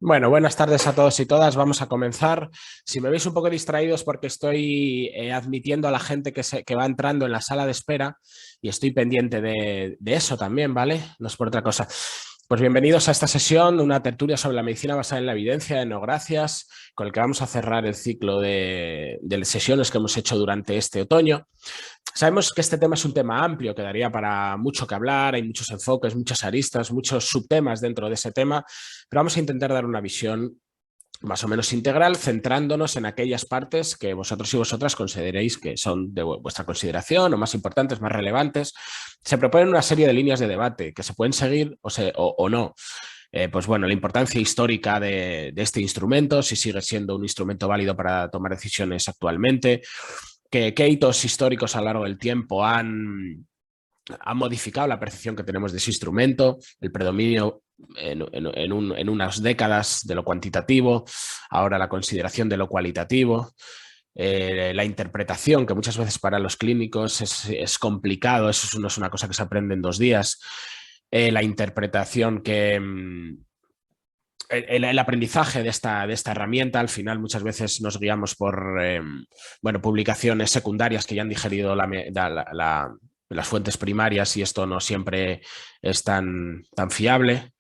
Bueno, buenas tardes a todos y todas. Vamos a comenzar. Si me veis un poco distraídos porque estoy admitiendo a la gente que va entrando en la sala de espera y estoy pendiente de eso también, ¿vale? No es por otra cosa. Pues bienvenidos a esta sesión, una tertulia sobre la medicina basada en la evidencia de Nogracias, con el que vamos a cerrar el ciclo de sesiones que hemos hecho durante este otoño. Sabemos que este tema es un tema amplio, que daría para mucho que hablar, hay muchos enfoques, muchas aristas, muchos subtemas dentro de ese tema, pero vamos a intentar dar una visión más o menos integral, centrándonos en aquellas partes que vosotros y vosotras consideréis que son de vuestra consideración o más importantes, más relevantes. Se proponen una serie de líneas de debate que se pueden seguir o no. Pues bueno, la importancia histórica de este instrumento, si sigue siendo un instrumento válido para tomar decisiones actualmente, qué hitos históricos a lo largo del tiempo han modificado la percepción que tenemos de ese instrumento, el predominio en unas décadas de lo cuantitativo, ahora la consideración de lo cualitativo, la interpretación, que muchas veces para los clínicos es complicado, eso no es una cosa que se aprende en 2 días, la interpretación que... El aprendizaje de esta herramienta, al final muchas veces nos guiamos por publicaciones secundarias que ya han digerido las fuentes primarias y esto no siempre es tan fiable.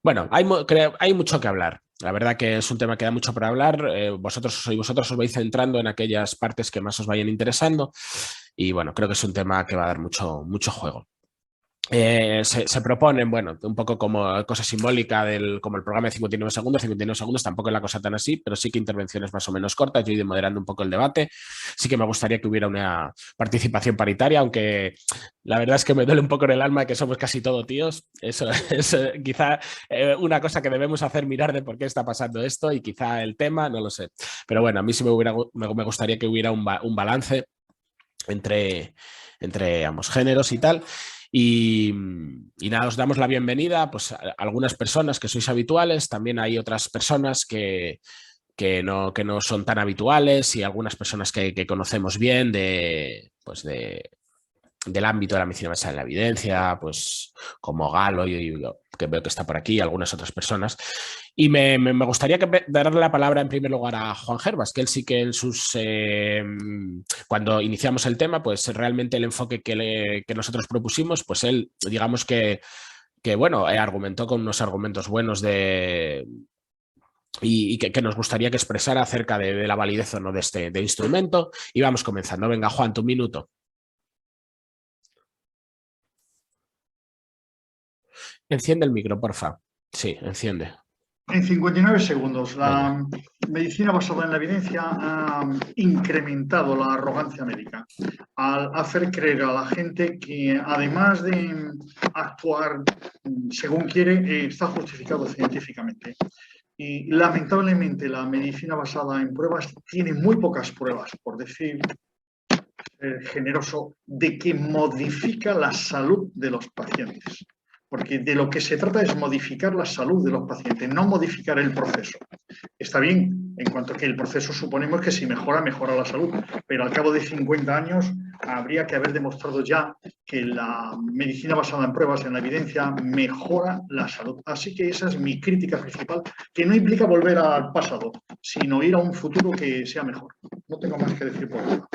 Bueno, hay mucho que hablar. La verdad que es un tema que da mucho para hablar. Vosotros os vais centrando en aquellas partes que más os vayan interesando y bueno, creo que es un tema que va a dar mucho juego. Se proponen, bueno, un poco como cosa simbólica como el programa de 59 segundos, tampoco es la cosa tan así, pero sí que intervenciones más o menos cortas. Yo he ido moderando un poco el debate. Sí que me gustaría que hubiera una participación paritaria, aunque la verdad es que me duele un poco en el alma que somos casi todos tíos. Eso es quizá una cosa que debemos hacer, mirar de por qué está pasando esto y quizá el tema, no lo sé. Pero bueno, a mí sí me gustaría que hubiera un balance entre ambos géneros y tal. Y nada, os damos la bienvenida pues, a algunas personas que sois habituales, también hay otras personas que no son tan habituales y algunas personas que conocemos bien del ámbito de la medicina basada en la evidencia, pues como Galo, yo, que veo que está por aquí, algunas otras personas. Y me gustaría darle la palabra en primer lugar a Juan Gervas, que él sí que cuando iniciamos el tema, pues realmente el enfoque que nosotros propusimos, pues él, digamos que bueno, argumentó con unos argumentos buenos y que nos gustaría que expresara acerca de la validez o no de este instrumento. Y vamos comenzando. Venga, Juan, tu minuto. Enciende el micro, porfa. Sí, enciende. En 59 segundos, la medicina basada en la evidencia ha incrementado la arrogancia médica al hacer creer a la gente que además de actuar según quiere, está justificado científicamente. Y lamentablemente la medicina basada en pruebas tiene muy pocas pruebas, por decir generoso, de que modifica la salud de los pacientes. Porque de lo que se trata es modificar la salud de los pacientes, no modificar el proceso. Está bien, en cuanto a que el proceso suponemos que si mejora, mejora la salud, pero al cabo de 50 años habría que haber demostrado ya que la medicina basada en pruebas, en la evidencia, mejora la salud. Así que esa es mi crítica principal, que no implica volver al pasado, sino ir a un futuro que sea mejor. No tengo más que decir por ahora.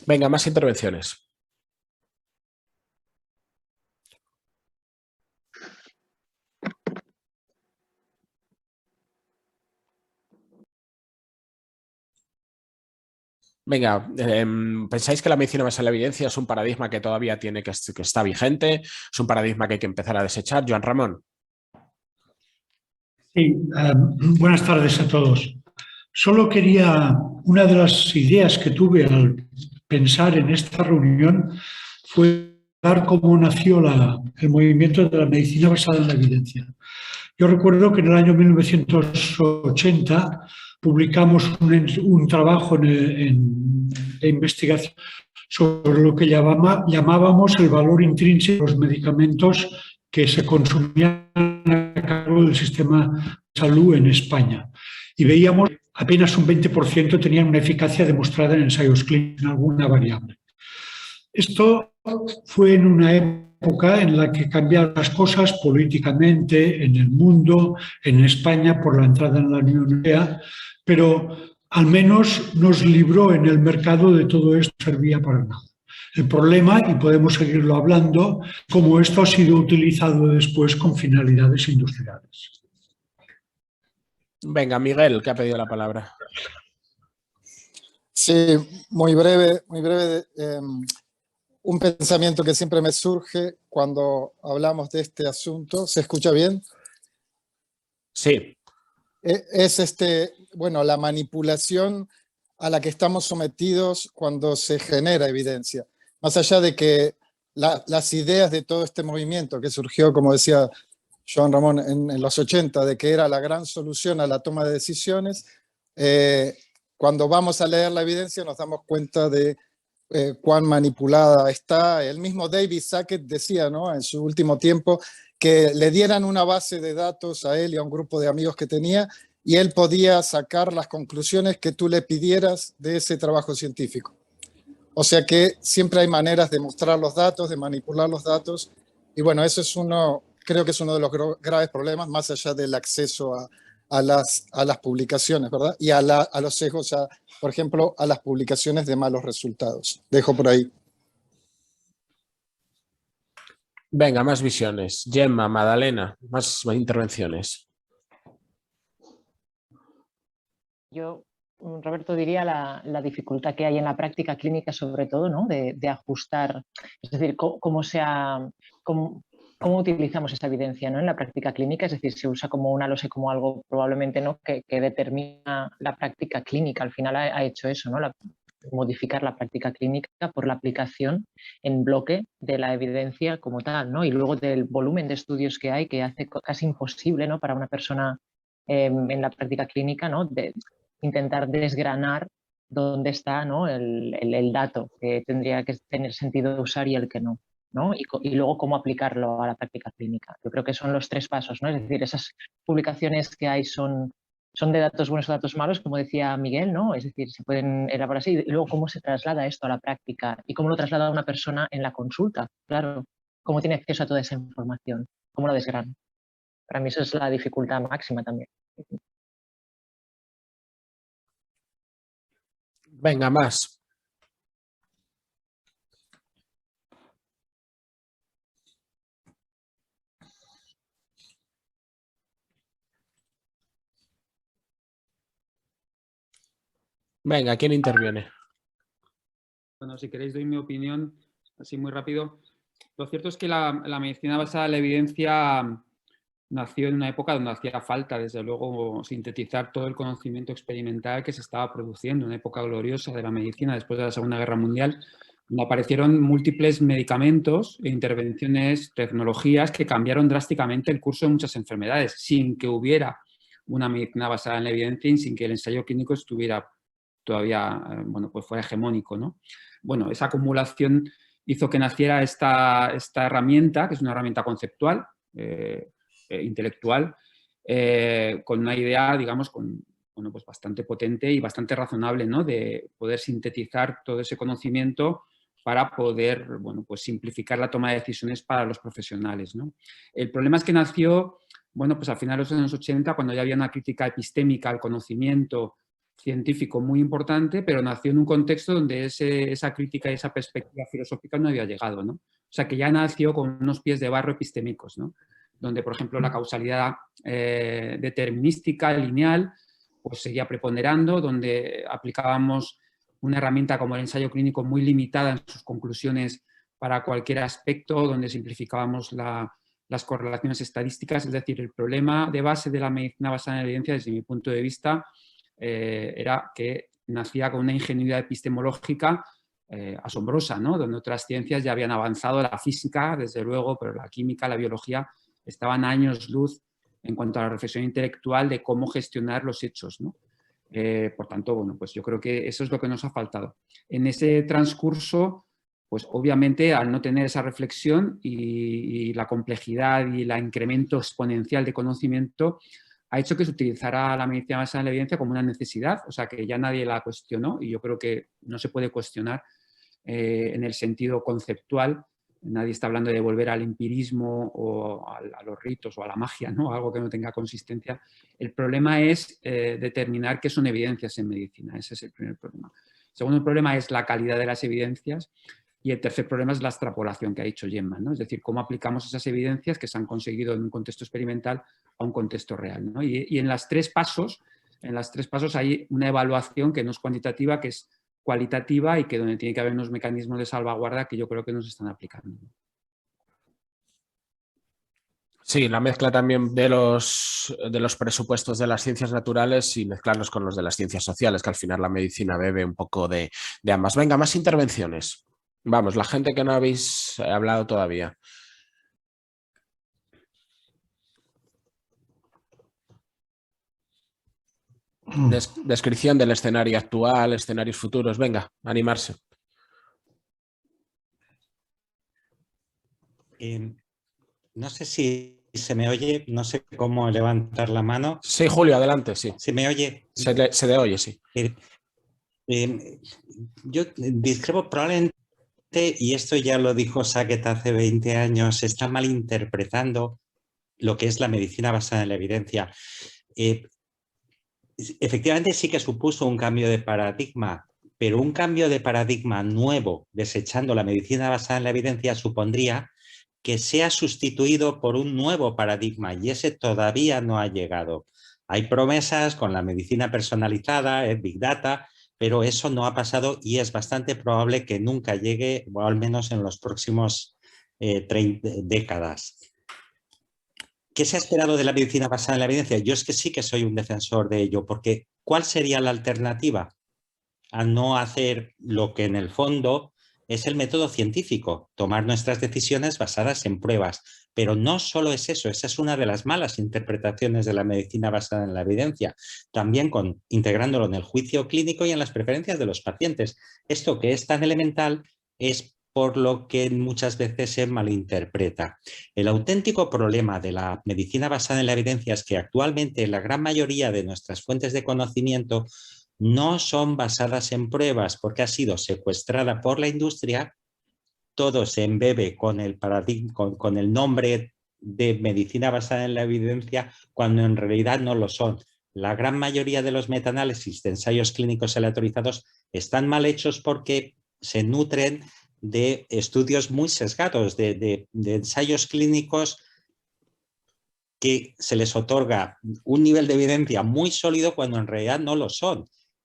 Venga, más intervenciones. Venga, ¿pensáis que la medicina basada en la evidencia es un paradigma que todavía que está vigente? ¿Es un paradigma que hay que empezar a desechar? Joan Ramón. Sí, buenas tardes a todos. Solo quería, una de las ideas que tuve al pensar en esta reunión fue ver cómo nació el movimiento de la medicina basada en la evidencia. Yo recuerdo que en el año 1980 publicamos un trabajo de investigación sobre lo que llamábamos el valor intrínseco de los medicamentos que se consumían a cargo del sistema de salud en España. Y veíamos que apenas un 20% tenían una eficacia demostrada en ensayos clínicos en alguna variable. Esto fue en una época época en la que cambiaron las cosas políticamente en el mundo, en España por la entrada en la Unión Europea, pero al menos nos libró en el mercado de todo esto, no servía para nada. El problema, y podemos seguirlo hablando, cómo esto ha sido utilizado después con finalidades industriales. Venga, Miguel, que ha pedido la palabra. Sí, muy breve, muy breve. Un pensamiento que siempre me surge cuando hablamos de este asunto. ¿Se escucha bien? Sí. Es bueno, la manipulación a la que estamos sometidos cuando se genera evidencia. Más allá de que las ideas de todo este movimiento que surgió, como decía Joan Ramón, en los 80, de que era la gran solución a la toma de decisiones, cuando vamos a leer la evidencia nos damos cuenta de cuán manipulada está. El mismo David Sackett decía, ¿no?, en su último tiempo, que le dieran una base de datos a él y a un grupo de amigos que tenía y él podía sacar las conclusiones que tú le pidieras de ese trabajo científico. O sea que siempre hay maneras de mostrar los datos, de manipular los datos, y bueno, eso es creo que es uno de los graves problemas, más allá del acceso a las publicaciones, ¿verdad? Y a los sesgos, por ejemplo, a las publicaciones de malos resultados. Dejo por ahí. Venga, más visiones. Gemma, Madalena, más intervenciones. Yo, Roberto, diría la dificultad que hay en la práctica clínica, sobre todo, ¿no?, de ajustar, es decir, cómo utilizamos esa evidencia, ¿no?, en la práctica clínica. Es decir, se usa como una losa, como algo probablemente, ¿no?, que determina la práctica clínica. Al final ha hecho eso, ¿no?, modificar la práctica clínica por la aplicación en bloque de la evidencia como tal, ¿no? Y luego del volumen de estudios que hay, que hace casi imposible, ¿no?, para una persona en la práctica clínica, ¿no?, de intentar desgranar dónde está, ¿no?, el dato que tendría que tener sentido usar y el que no, ¿no? Y luego cómo aplicarlo a la práctica clínica. Yo creo que son los tres pasos, ¿no? Es decir, esas publicaciones que hay son de datos buenos o datos malos, como decía Miguel, ¿no? Es decir, se pueden elaborar así. Y luego cómo se traslada esto a la práctica y cómo lo traslada una persona en la consulta, claro. Cómo tiene acceso a toda esa información, cómo lo desgrana. Para mí eso es la dificultad máxima también. Venga, más. Venga, ¿quién interviene? Bueno, si queréis doy mi opinión, así muy rápido. Lo cierto es que la medicina basada en la evidencia nació en una época donde hacía falta, desde luego, sintetizar todo el conocimiento experimental que se estaba produciendo, una época gloriosa de la medicina después de la Segunda Guerra Mundial, donde aparecieron múltiples medicamentos e intervenciones, tecnologías que cambiaron drásticamente el curso de muchas enfermedades, sin que hubiera una medicina basada en la evidencia y sin que el ensayo clínico estuviera todavía, bueno, pues fuera hegemónico, ¿no? Bueno, esa acumulación hizo que naciera esta herramienta, que es una herramienta conceptual, intelectual, con una idea, digamos, bueno, pues bastante potente y bastante razonable, ¿no?, de poder sintetizar todo ese conocimiento para poder, bueno, pues simplificar la toma de decisiones para los profesionales, ¿no? El problema es que nació, bueno, pues a finales de los años 80, cuando ya había una crítica epistémica al conocimiento científico muy importante, pero nació en un contexto donde esa crítica y esa perspectiva filosófica no había llegado, ¿no? O sea, que ya nació con unos pies de barro epistémicos, ¿no?, donde, por ejemplo, la causalidad determinística, lineal, pues seguía preponderando, donde aplicábamos una herramienta como el ensayo clínico muy limitada en sus conclusiones para cualquier aspecto, donde simplificábamos las correlaciones estadísticas. Es decir, el problema de base de la medicina basada en evidencia, desde mi punto de vista, era que nacía con una ingenuidad epistemológica asombrosa, ¿no?, donde otras ciencias ya habían avanzado, la física, desde luego, pero la química, la biología, estaban a años luz en cuanto a la reflexión intelectual de cómo gestionar los hechos, ¿no? Por tanto, bueno, pues yo creo que eso es lo que nos ha faltado. En ese transcurso, pues obviamente al no tener esa reflexión y la complejidad y el incremento exponencial de conocimiento, ha hecho que se utilizara la medicina basada en la evidencia como una necesidad, o sea que ya nadie la cuestionó y yo creo que no se puede cuestionar en el sentido conceptual Nadie está hablando de volver al empirismo o a los ritos o a la magia, ¿no? Algo que no tenga consistencia. El problema es determinar qué son evidencias en medicina. Ese es el primer problema. El segundo problema es la calidad de las evidencias. Y el tercer problema es la extrapolación que ha dicho Gemma, ¿no? Es decir, cómo aplicamos esas evidencias que se han conseguido en un contexto experimental a un contexto real, ¿no? Y en los tres pasos hay una evaluación que no es cuantitativa, que es cualitativa y que donde tiene que haber unos mecanismos de salvaguarda que yo creo que no se están aplicando. Sí, la mezcla también de los presupuestos de las ciencias naturales y mezclarlos con los de las ciencias sociales, que al final la medicina bebe un poco de ambas. Venga, más intervenciones. Vamos, la gente que no habéis hablado todavía. Descripción del escenario actual, escenarios futuros. Venga, animarse. No sé si se me oye, no sé cómo levantar la mano. Sí, Julio, adelante, sí. ¿Se me oye? Se le oye, sí. Yo discrepo probablemente, y esto ya lo dijo Sackett hace 20 años, se está malinterpretando lo que es la medicina basada en la evidencia. Efectivamente sí que supuso un cambio de paradigma, pero un cambio de paradigma nuevo, desechando la medicina basada en la evidencia, supondría que sea sustituido por un nuevo paradigma y ese todavía no ha llegado. Hay promesas con la medicina personalizada, Big Data, pero eso no ha pasado y es bastante probable que nunca llegue, o al menos en los próximos 30 décadas. ¿Qué se ha esperado de la medicina basada en la evidencia? Yo es que sí que soy un defensor de ello, porque ¿cuál sería la alternativa a no hacer lo que en el fondo es el método científico? Tomar nuestras decisiones basadas en pruebas. Pero no solo es eso, esa es una de las malas interpretaciones de la medicina basada en la evidencia. También integrándolo en el juicio clínico y en las preferencias de los pacientes. Esto que es tan elemental es por lo que muchas veces se malinterpreta. El auténtico problema de la medicina basada en la evidencia es que actualmente la gran mayoría de nuestras fuentes de conocimiento no son basadas en pruebas porque ha sido secuestrada por la industria. Todo se embebe con el paradigma, con el nombre de medicina basada en la evidencia, cuando en realidad no lo son. La gran mayoría de los metaanálisis de ensayos clínicos aleatorizados están mal hechos porque se nutren de estudios muy sesgados, de ensayos clínicos que se les otorga un nivel de evidencia muy sólido cuando en realidad no lo son.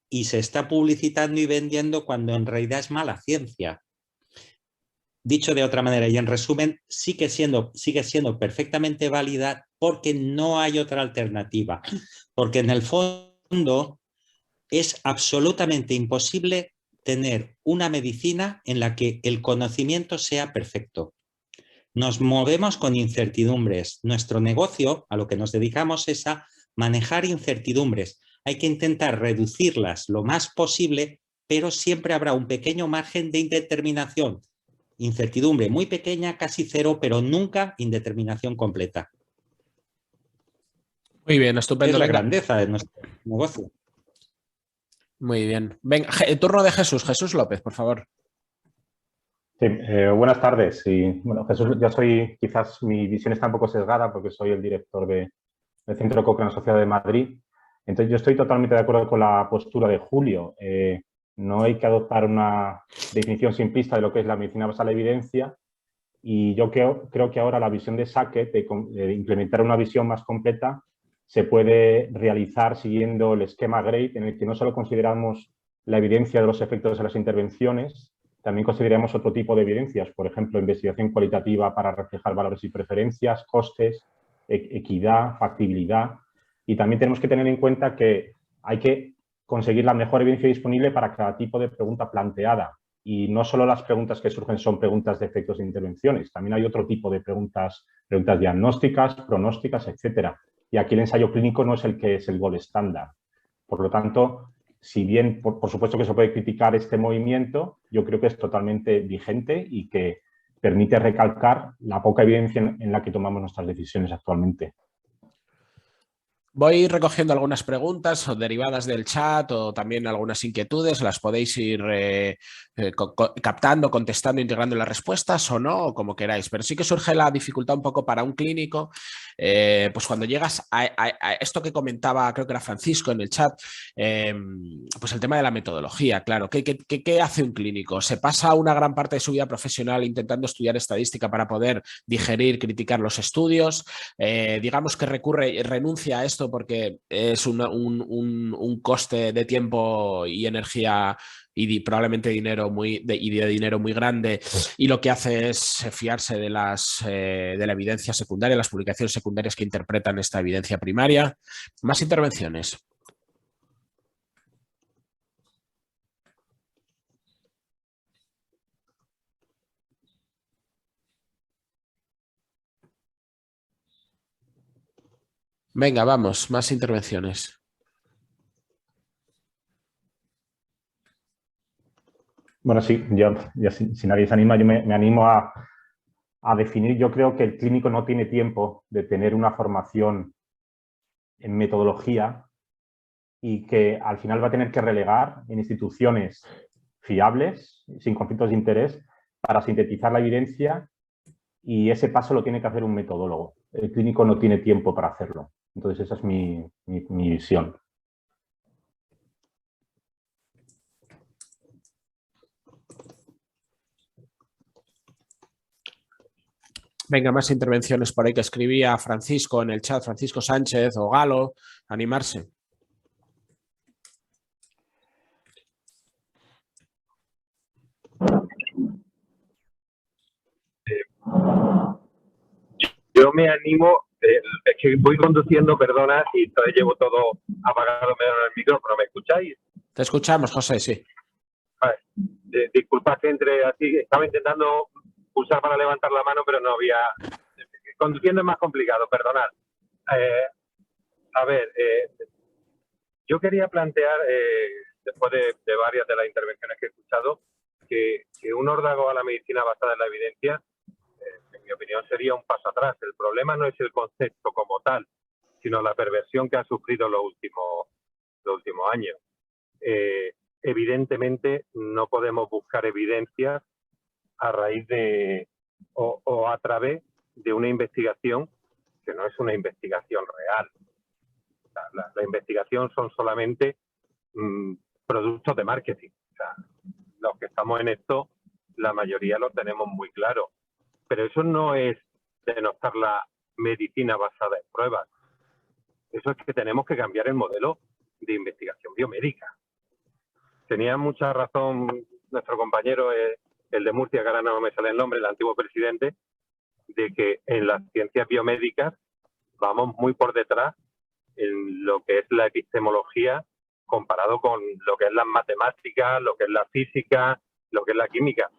Y se está publicitando y vendiendo cuando en realidad es mala ciencia. Dicho de otra manera y en resumen, sigue siendo perfectamente válida porque no hay otra alternativa. Porque en el fondo es absolutamente imposible tener una medicina en la que el conocimiento sea perfecto. Nos movemos con incertidumbres. Nuestro negocio, a lo que nos dedicamos, es a manejar incertidumbres. Hay que intentar reducirlas lo más posible, pero siempre habrá un pequeño margen de indeterminación. Incertidumbre muy pequeña, casi cero, pero nunca indeterminación completa. Muy bien, estupendo. Es la grandeza de nuestro negocio. Muy bien. Venga, turno de Jesús. Jesús López, por favor. Sí, buenas tardes. Y, bueno, Jesús, quizás mi visión está un poco sesgada porque soy el director del Centro Cochrane Asociado de Madrid. Entonces, yo estoy totalmente de acuerdo con la postura de Julio. No hay que adoptar una definición simplista de lo que es la medicina basada en la evidencia y yo creo que ahora la visión de Sackett de implementar una visión más completa se puede realizar siguiendo el esquema GRADE, en el que no solo consideramos la evidencia de los efectos de las intervenciones, también consideramos otro tipo de evidencias, por ejemplo, investigación cualitativa para reflejar valores y preferencias, costes, equidad, factibilidad. Y también tenemos que tener en cuenta que hay que conseguir la mejor evidencia disponible para cada tipo de pregunta planteada. Y no solo las preguntas que surgen son preguntas de efectos de intervenciones, también hay otro tipo de preguntas diagnósticas, pronósticas, etcétera. Y aquí el ensayo clínico no es el que es el gold estándar. Por lo tanto, si bien por supuesto que se puede criticar este movimiento, yo creo que es totalmente vigente y que permite recalcar la poca evidencia en la que tomamos nuestras decisiones actualmente. Voy recogiendo algunas preguntas o derivadas del chat o también algunas inquietudes. Las podéis ir captando, contestando, integrando las respuestas o no, o como queráis. Pero sí que surge la dificultad un poco para un clínico, pues cuando llegas a esto que comentaba, creo que era Francisco en el chat, pues el tema de la metodología, claro. ¿Qué hace un clínico? ¿Se pasa una gran parte de su vida profesional intentando estudiar estadística para poder digerir, criticar los estudios? Digamos que renuncia a esto porque es un coste de tiempo y energía y probablemente de dinero muy grande, y lo que hace es fiarse de la evidencia secundaria, las publicaciones secundarias que interpretan esta evidencia primaria. Más intervenciones. Venga, vamos, más intervenciones. Bueno, sí, ya si nadie se anima, yo me animo a definir. Yo creo que el clínico no tiene tiempo de tener una formación en metodología y que al final va a tener que relegar en instituciones fiables, sin conflictos de interés, para sintetizar la evidencia, y ese paso lo tiene que hacer un metodólogo. El clínico no tiene tiempo para hacerlo. Entonces esa es mi visión. Venga, más intervenciones por ahí que escribía Francisco en el chat, Francisco Sánchez o Galo, animarse. Yo me animo, es que voy conduciendo, perdona, y entonces llevo todo apagado menos el micrófono. ¿Me escucháis? Te escuchamos, José, sí. Vale. Disculpad que entre así, estaba intentando pulsar para levantar la mano, pero no había... Conduciendo es más complicado, perdonad. A ver, yo quería plantear, después de varias de las intervenciones que he escuchado, que un órdago a la medicina basada en la evidencia, en mi opinión, sería un paso atrás. El problema no es el concepto como tal, sino la perversión que ha sufrido los últimos años. Evidentemente, no podemos buscar evidencias a raíz de o a través de una investigación que no es una investigación real. O sea, la investigación son solamente productos de marketing. O sea, los que estamos en esto, la mayoría lo tenemos muy claro. Pero eso no es denostar la medicina basada en pruebas. Eso es que tenemos que cambiar el modelo de investigación biomédica. Tenía mucha razón nuestro compañero, el de Murcia, que ahora no me sale el nombre, el antiguo presidente, de que en las ciencias biomédicas vamos muy por detrás en lo que es la epistemología comparado con lo que es las matemáticas, lo que es la física, lo que es la química.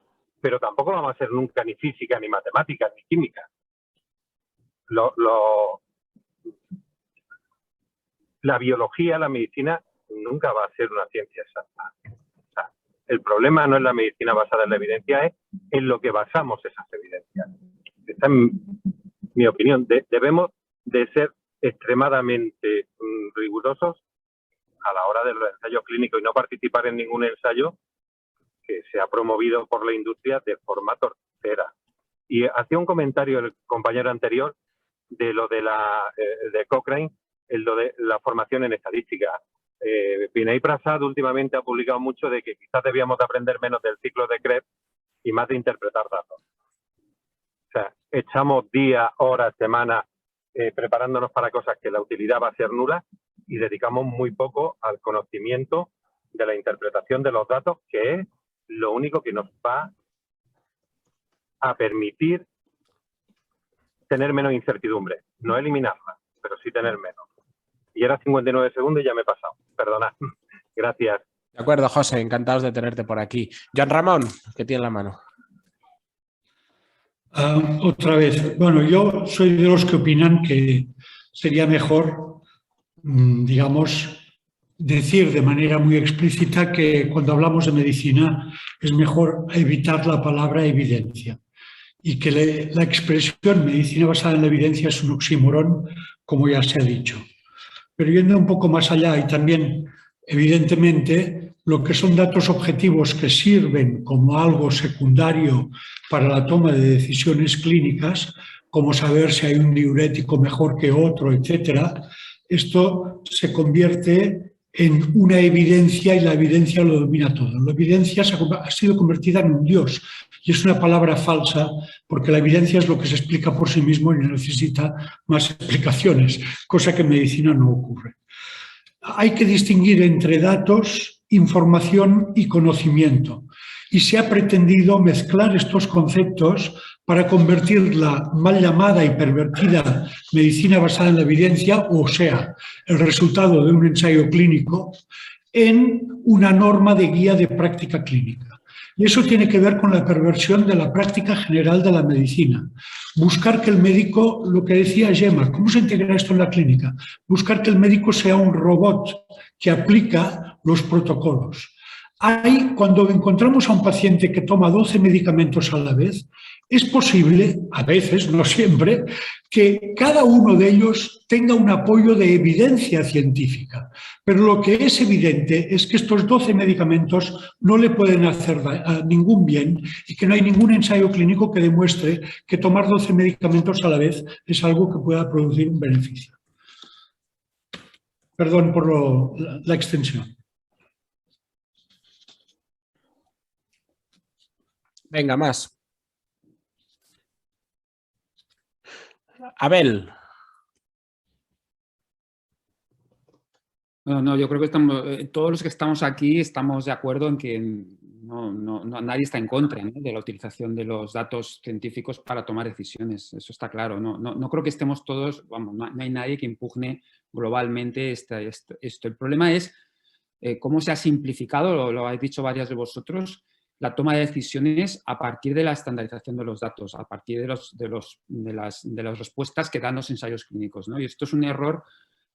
Pero tampoco vamos a ser nunca ni física, ni matemática, ni química. La biología, la medicina, nunca va a ser una ciencia exacta. O sea, el problema no es la medicina basada en la evidencia, es en lo que basamos esas evidencias. Esta es mi opinión. Debemos de ser extremadamente rigurosos a la hora de los ensayos clínicos y no participar en ningún ensayo que se ha promovido por la industria de forma torticera. Y hacía un comentario el compañero anterior de lo de Cochrane, lo de la formación en estadística. Vinay Prasad últimamente ha publicado mucho de que quizás debíamos de aprender menos del ciclo de Krebs y más de interpretar datos. O sea, echamos días, horas, semanas preparándonos para cosas que la utilidad va a ser nula y dedicamos muy poco al conocimiento de la interpretación de los datos, que es lo único que nos va a permitir tener menos incertidumbre. No eliminarla, pero sí tener menos. Y era 59 segundos y ya me he pasado. Perdonad. Gracias. De acuerdo, José. Encantados de tenerte por aquí. Joan Ramón, que tiene la mano. Otra vez. Bueno, yo soy de los que opinan que sería mejor, digamos, decir de manera muy explícita que cuando hablamos de medicina es mejor evitar la palabra evidencia y que la expresión medicina basada en la evidencia es un oxímoron, como ya se ha dicho. pero yendo un poco más allá y también, evidentemente, lo que son datos objetivos que sirven como algo secundario para la toma de decisiones clínicas, como saber si hay un diurético mejor que otro, etcétera, esto se convierte en una evidencia y la evidencia lo domina todo. La evidencia ha sido convertida en un Dios y es una palabra falsa porque la evidencia es lo que se explica por sí mismo y no necesita más explicaciones, cosa que en medicina no ocurre. Hay que distinguir entre datos, información y conocimiento y se ha pretendido mezclar estos conceptos para convertir la mal llamada y pervertida medicina basada en la evidencia, o sea, el resultado de un ensayo clínico, en una norma de guía de práctica clínica. Y eso tiene que ver con la perversión de la práctica general de la medicina. Buscar que el médico, lo que decía Gemma, ¿cómo se integra esto en la clínica? Buscar que el médico sea un robot que aplica los protocolos. Cuando encontramos a un paciente que toma 12 medicamentos a la vez, es posible, a veces, no siempre, que cada uno de ellos tenga un apoyo de evidencia científica. Pero lo que es evidente es que estos 12 medicamentos no le pueden hacer ningún bien y que no hay ningún ensayo clínico que demuestre que tomar 12 medicamentos a la vez es algo que pueda producir un beneficio. Perdón por la extensión. Venga, más. Abel. No, yo creo que todos los que estamos aquí estamos de acuerdo en que nadie está en contra, ¿no?, de la utilización de los datos científicos para tomar decisiones. Eso está claro. No creo que estemos todos, vamos, no hay nadie que impugne globalmente esto. El problema es cómo se ha simplificado, lo habéis dicho varias de vosotros, la toma de decisiones a partir de la estandarización de los datos, a partir de las respuestas que dan los ensayos clínicos, ¿no? Y esto es un error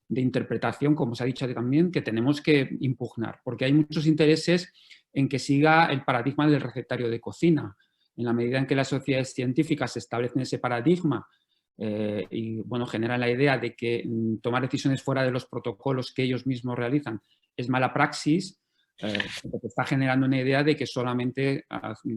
de interpretación, como se ha dicho también, que tenemos que impugnar, porque hay muchos intereses en que siga el paradigma del recetario de cocina. En la medida en que las sociedades científicas establecen ese paradigma y bueno, generan la idea de que tomar decisiones fuera de los protocolos que ellos mismos realizan es mala praxis, porque está generando una idea de que solamente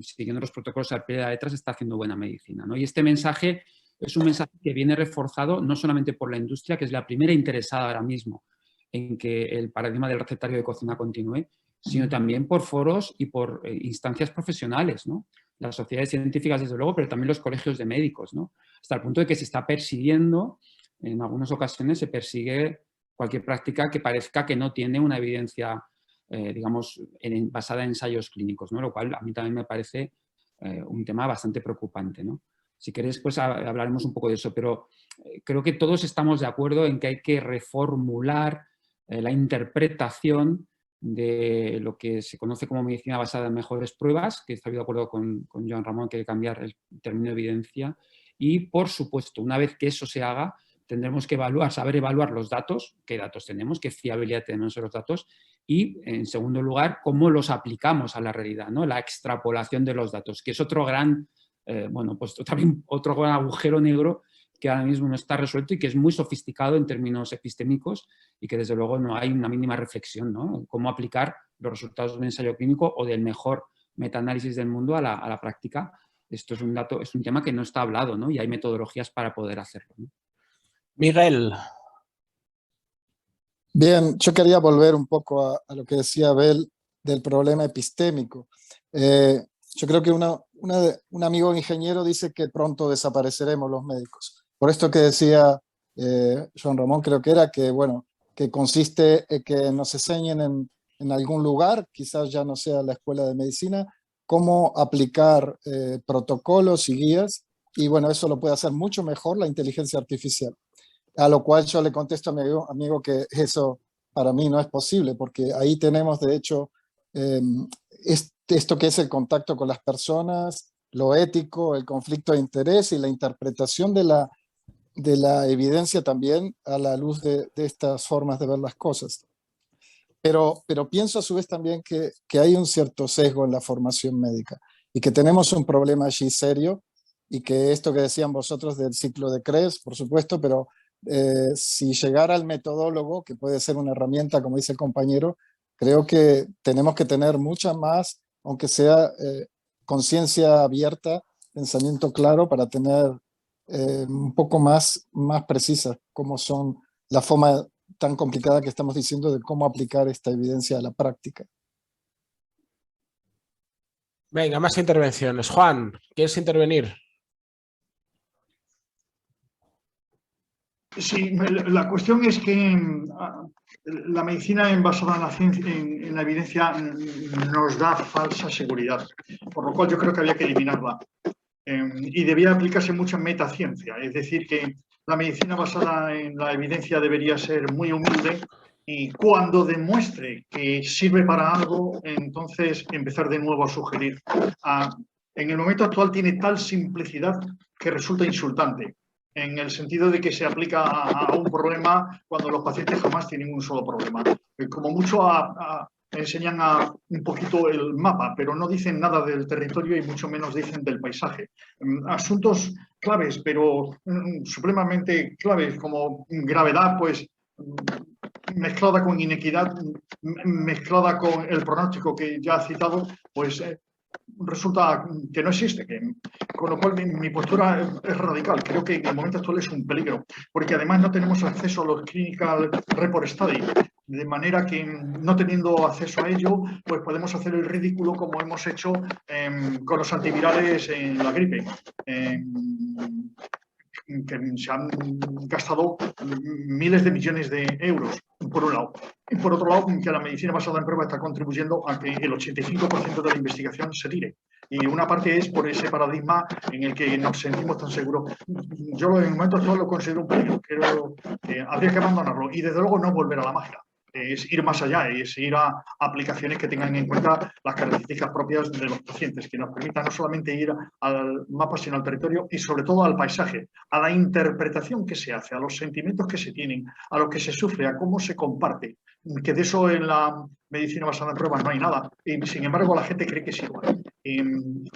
siguiendo los protocolos al pie de la letra se está haciendo buena medicina, ¿no? Y este mensaje es un mensaje que viene reforzado no solamente por la industria, que es la primera interesada ahora mismo en que el paradigma del recetario de cocina continúe, sino también por foros y por instancias profesionales, ¿no? Las sociedades científicas, desde luego, pero también los colegios de médicos, ¿no? Hasta el punto de que se está persiguiendo, en algunas ocasiones se persigue cualquier práctica que parezca que no tiene una evidencia digamos, basada en ensayos clínicos, ¿no? Lo cual a mí también me parece un tema bastante preocupante, ¿no? Si queréis, pues hablaremos un poco de eso, pero creo que todos estamos de acuerdo en que hay que reformular la interpretación de lo que se conoce como medicina basada en mejores pruebas, que estoy de acuerdo con Joan Ramon que hay que cambiar el término evidencia, y por supuesto, una vez que eso se haga, tendremos que saber evaluar los datos, qué datos tenemos, qué fiabilidad tenemos en los datos y, en segundo lugar, cómo los aplicamos a la realidad, ¿no? La extrapolación de los datos, que es otro gran, bueno, pues también otro gran agujero negro que ahora mismo no está resuelto y que es muy sofisticado en términos epistémicos y que desde luego no hay una mínima reflexión, ¿no? Cómo aplicar los resultados de un ensayo clínico o del mejor metaanálisis del mundo a la práctica. Esto es un tema que no está hablado, ¿no? Y hay metodologías para poder hacerlo, ¿no? Miguel. Bien, yo quería volver un poco a lo que decía Abel del problema epistémico. Yo creo que un amigo ingeniero dice que pronto desapareceremos los médicos. Por esto que decía Joan Ramón, creo que era que, bueno, que consiste en que nos enseñen en algún lugar, quizás ya no sea la escuela de medicina, cómo aplicar protocolos y guías, y bueno, eso lo puede hacer mucho mejor la inteligencia artificial. A lo cual yo le contesto a mi amigo que eso para mí no es posible, porque ahí tenemos de hecho esto que es el contacto con las personas, lo ético, el conflicto de interés y la interpretación de la evidencia también a la luz de estas formas de ver las cosas. Pero pienso a su vez también que hay un cierto sesgo en la formación médica y que tenemos un problema allí serio y que esto que decían vosotros del ciclo de Krebs, por supuesto, pero si llegara al metodólogo, que puede ser una herramienta, como dice el compañero, creo que tenemos que tener mucha más, aunque sea conciencia abierta, pensamiento claro, para tener un poco más precisa cómo son la forma tan complicada que estamos diciendo de cómo aplicar esta evidencia a la práctica. Venga, más intervenciones. Juan, ¿quieres intervenir? Sí, la cuestión es que la medicina basada en la ciencia, en la evidencia, nos da falsa seguridad, por lo cual yo creo que había que eliminarla. Y debía aplicarse mucha metaciencia, es decir, que la medicina basada en la evidencia debería ser muy humilde y cuando demuestre que sirve para algo, entonces empezar de nuevo a sugerir. En el momento actual tiene tal simplicidad que resulta insultante, en el sentido de que se aplica a un problema cuando los pacientes jamás tienen un solo problema. Como mucho enseñan un poquito el mapa, pero no dicen nada del territorio y mucho menos dicen del paisaje. Asuntos claves, pero supremamente claves, como gravedad, pues mezclada con inequidad, mezclada con el pronóstico que ya ha citado, pues resulta que no existe. Con lo cual mi postura es radical. Creo que en el momento actual es un peligro, porque además no tenemos acceso a los Clinical Report Study, de manera que no teniendo acceso a ello, pues podemos hacer el ridículo como hemos hecho con los antivirales en la gripe. Que se han gastado miles de millones de euros, por un lado. Y por otro lado, que la medicina basada en prueba está contribuyendo a que el 85% de la investigación se tire. Y una parte es por ese paradigma en el que nos sentimos tan seguros. Yo en el momento actual lo considero un peligro. Creo que habría que abandonarlo y desde luego no volver a la magia. Es ir más allá, es ir a aplicaciones que tengan en cuenta las características propias de los pacientes, que nos permitan no solamente ir al mapa, sino al territorio y sobre todo al paisaje, a la interpretación que se hace, a los sentimientos que se tienen, a lo que se sufre, a cómo se comparte, que de eso en la medicina basada en pruebas no hay nada, y sin embargo la gente cree que es igual.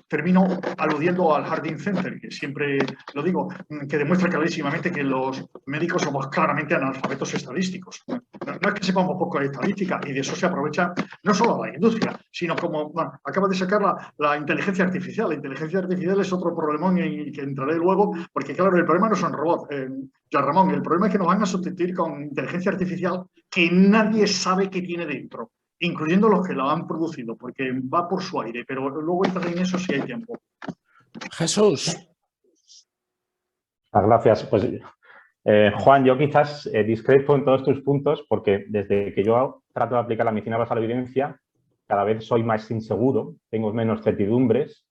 Termino aludiendo al Harding Center, que siempre lo digo, que demuestra clarísimamente que los médicos somos claramente analfabetos estadísticos. No es que sepamos poco de estadística, y de eso se aprovecha no solo la industria, sino como acaba de sacar la inteligencia artificial. La inteligencia artificial es otro problemón en el que entraré luego, porque claro, el problema no son robots, Joan Ramón, el problema es que nos van a sustituir con inteligencia artificial que nadie sabe qué tiene dentro, incluyendo los que la han producido, porque va por su aire, pero luego entraré en eso si hay tiempo. Jesús. Gracias. Pues, Juan, yo quizás discrepo en todos tus puntos porque desde que yo trato de aplicar la medicina basada en la evidencia, cada vez soy más inseguro, tengo menos certidumbres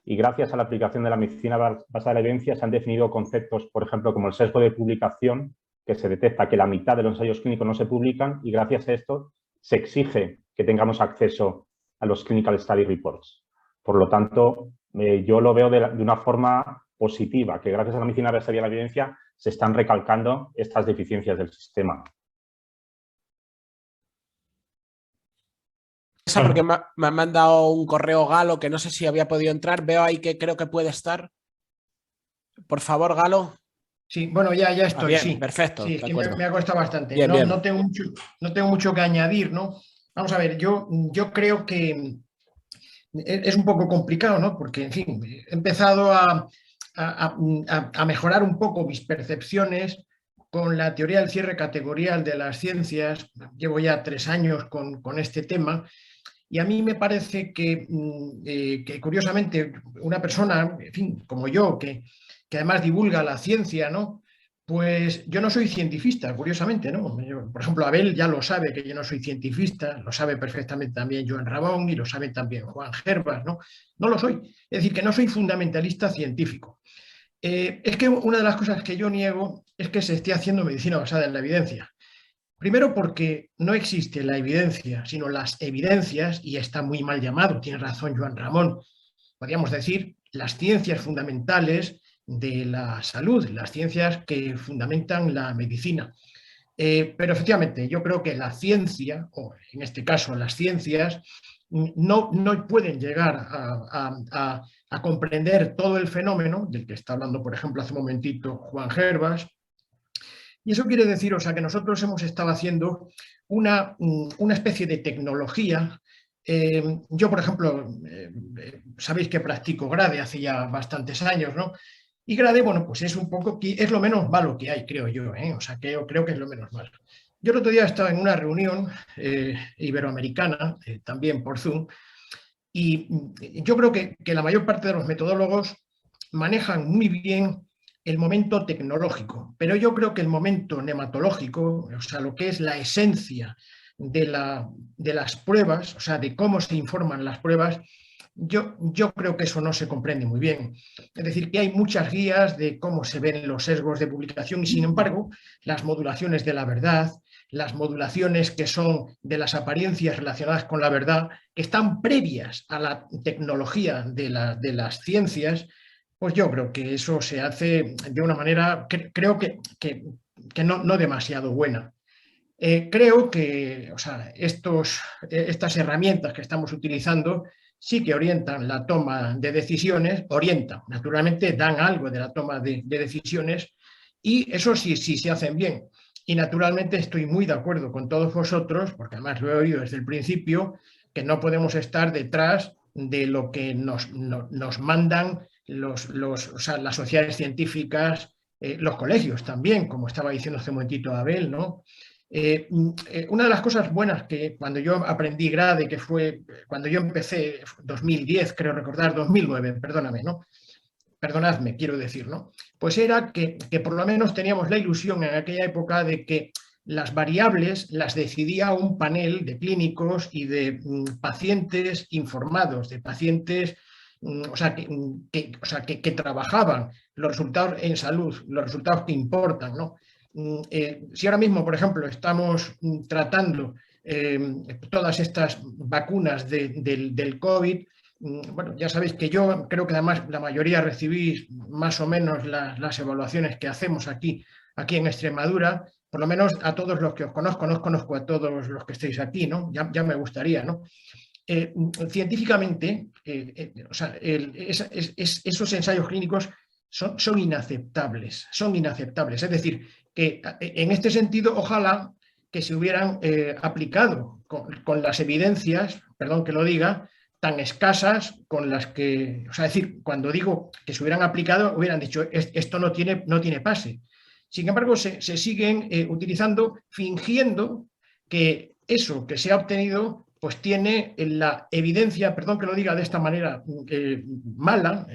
y gracias a la aplicación de la medicina basada en la evidencia se han definido conceptos, por ejemplo, como el sesgo de publicación, que se detecta que la mitad de los ensayos clínicos no se publican y gracias a esto se exige que tengamos acceso a los Clinical Study Reports. Por lo tanto, yo lo veo de una forma positiva, que gracias a la medicina basada en la evidencia se están recalcando estas deficiencias del sistema. Porque me han mandado un correo Galo que no sé si había podido entrar. Veo ahí que creo que puede estar. Por favor, Galo. Sí, bueno, ya estoy. Bien, sí. perfecto. Sí, es que me ha costado bastante. Bien, bien. No tengo mucho que añadir, ¿no? Vamos a ver, yo creo que es un poco complicado, ¿no? Porque, en fin, he empezado a mejorar un poco mis percepciones con la teoría del cierre categorial de las ciencias. Llevo ya 3 años con este tema y a mí me parece que curiosamente una persona, en fin, como yo, que además divulga la ciencia, ¿no? Pues yo no soy cientifista, curiosamente, ¿no? Por ejemplo, Abel ya lo sabe que yo no soy cientifista, lo sabe perfectamente también Joan Ramón y lo sabe también Juan Hervas, ¿no? No lo soy, es decir, que no soy fundamentalista científico. Es que una de las cosas que yo niego es que se esté haciendo medicina basada en la evidencia. Primero porque no existe la evidencia, sino las evidencias, y está muy mal llamado, tiene razón Joan Ramón, podríamos decir las ciencias fundamentales de la salud, las ciencias que fundamentan la medicina. Pero efectivamente, yo creo que la ciencia, o en este caso las ciencias, no pueden llegar a comprender todo el fenómeno del que está hablando, por ejemplo, hace un momentito Juan Hervas, Y eso quiere decir, o sea, que nosotros hemos estado haciendo una especie de tecnología. Yo, por ejemplo, sabéis que practico Grade hace ya bastantes años, ¿no? Y Grade, bueno, pues es un poco, es lo menos malo que hay, creo yo, ¿eh? O sea, creo que es lo menos malo. Yo el otro día estaba en una reunión iberoamericana, también por Zoom, y yo creo que la mayor parte de los metodólogos manejan muy bien el momento tecnológico, pero yo creo que el momento nematológico, o sea, lo que es la esencia de las pruebas, o sea, de cómo se informan las pruebas, yo creo que eso no se comprende muy bien. Es decir, que hay muchas guías de cómo se ven los sesgos de publicación y, sin embargo, las modulaciones de la verdad, las modulaciones que son de las apariencias relacionadas con la verdad, que están previas a la tecnología de las ciencias, pues yo creo que eso se hace de una manera, creo que no demasiado buena. Creo que, o sea, estas herramientas que estamos utilizando sí que orientan la toma de decisiones, naturalmente dan algo de la toma de decisiones, y eso sí se hacen bien. Y naturalmente estoy muy de acuerdo con todos vosotros, porque además lo he oído desde el principio, que no podemos estar detrás de lo que nos mandan o sea, las sociedades científicas, los colegios también, como estaba diciendo hace un momentito Abel, ¿no? Una de las cosas buenas que cuando yo aprendí Grade, que fue cuando yo empecé, 2010, creo recordar, 2009, perdóname, ¿no? Perdonadme, quiero decir, ¿no? Pues era que por lo menos teníamos la ilusión en aquella época de que las variables las decidía un panel de clínicos y de pacientes informados, de pacientes, o sea, que trabajaban los resultados en salud, los resultados que importan, ¿no? Si ahora mismo, por ejemplo, estamos tratando todas estas vacunas del COVID, bueno, ya sabéis que yo creo que además la mayoría recibís más o menos las evaluaciones que hacemos aquí en Extremadura. Por lo menos a todos los que os conozco, no os conozco a todos los que estéis aquí, ¿no? Ya me gustaría, ¿no? Científicamente, o sea, esos ensayos clínicos son inaceptables, Es decir, que en este sentido, ojalá que se hubieran aplicado con las evidencias, perdón que lo diga, tan escasas con las que, o sea, es decir, cuando digo que se hubieran aplicado, hubieran dicho, esto no tiene pase. Sin embargo, se siguen utilizando, fingiendo que eso que se ha obtenido pues tiene la evidencia, perdón que lo diga de esta manera mala,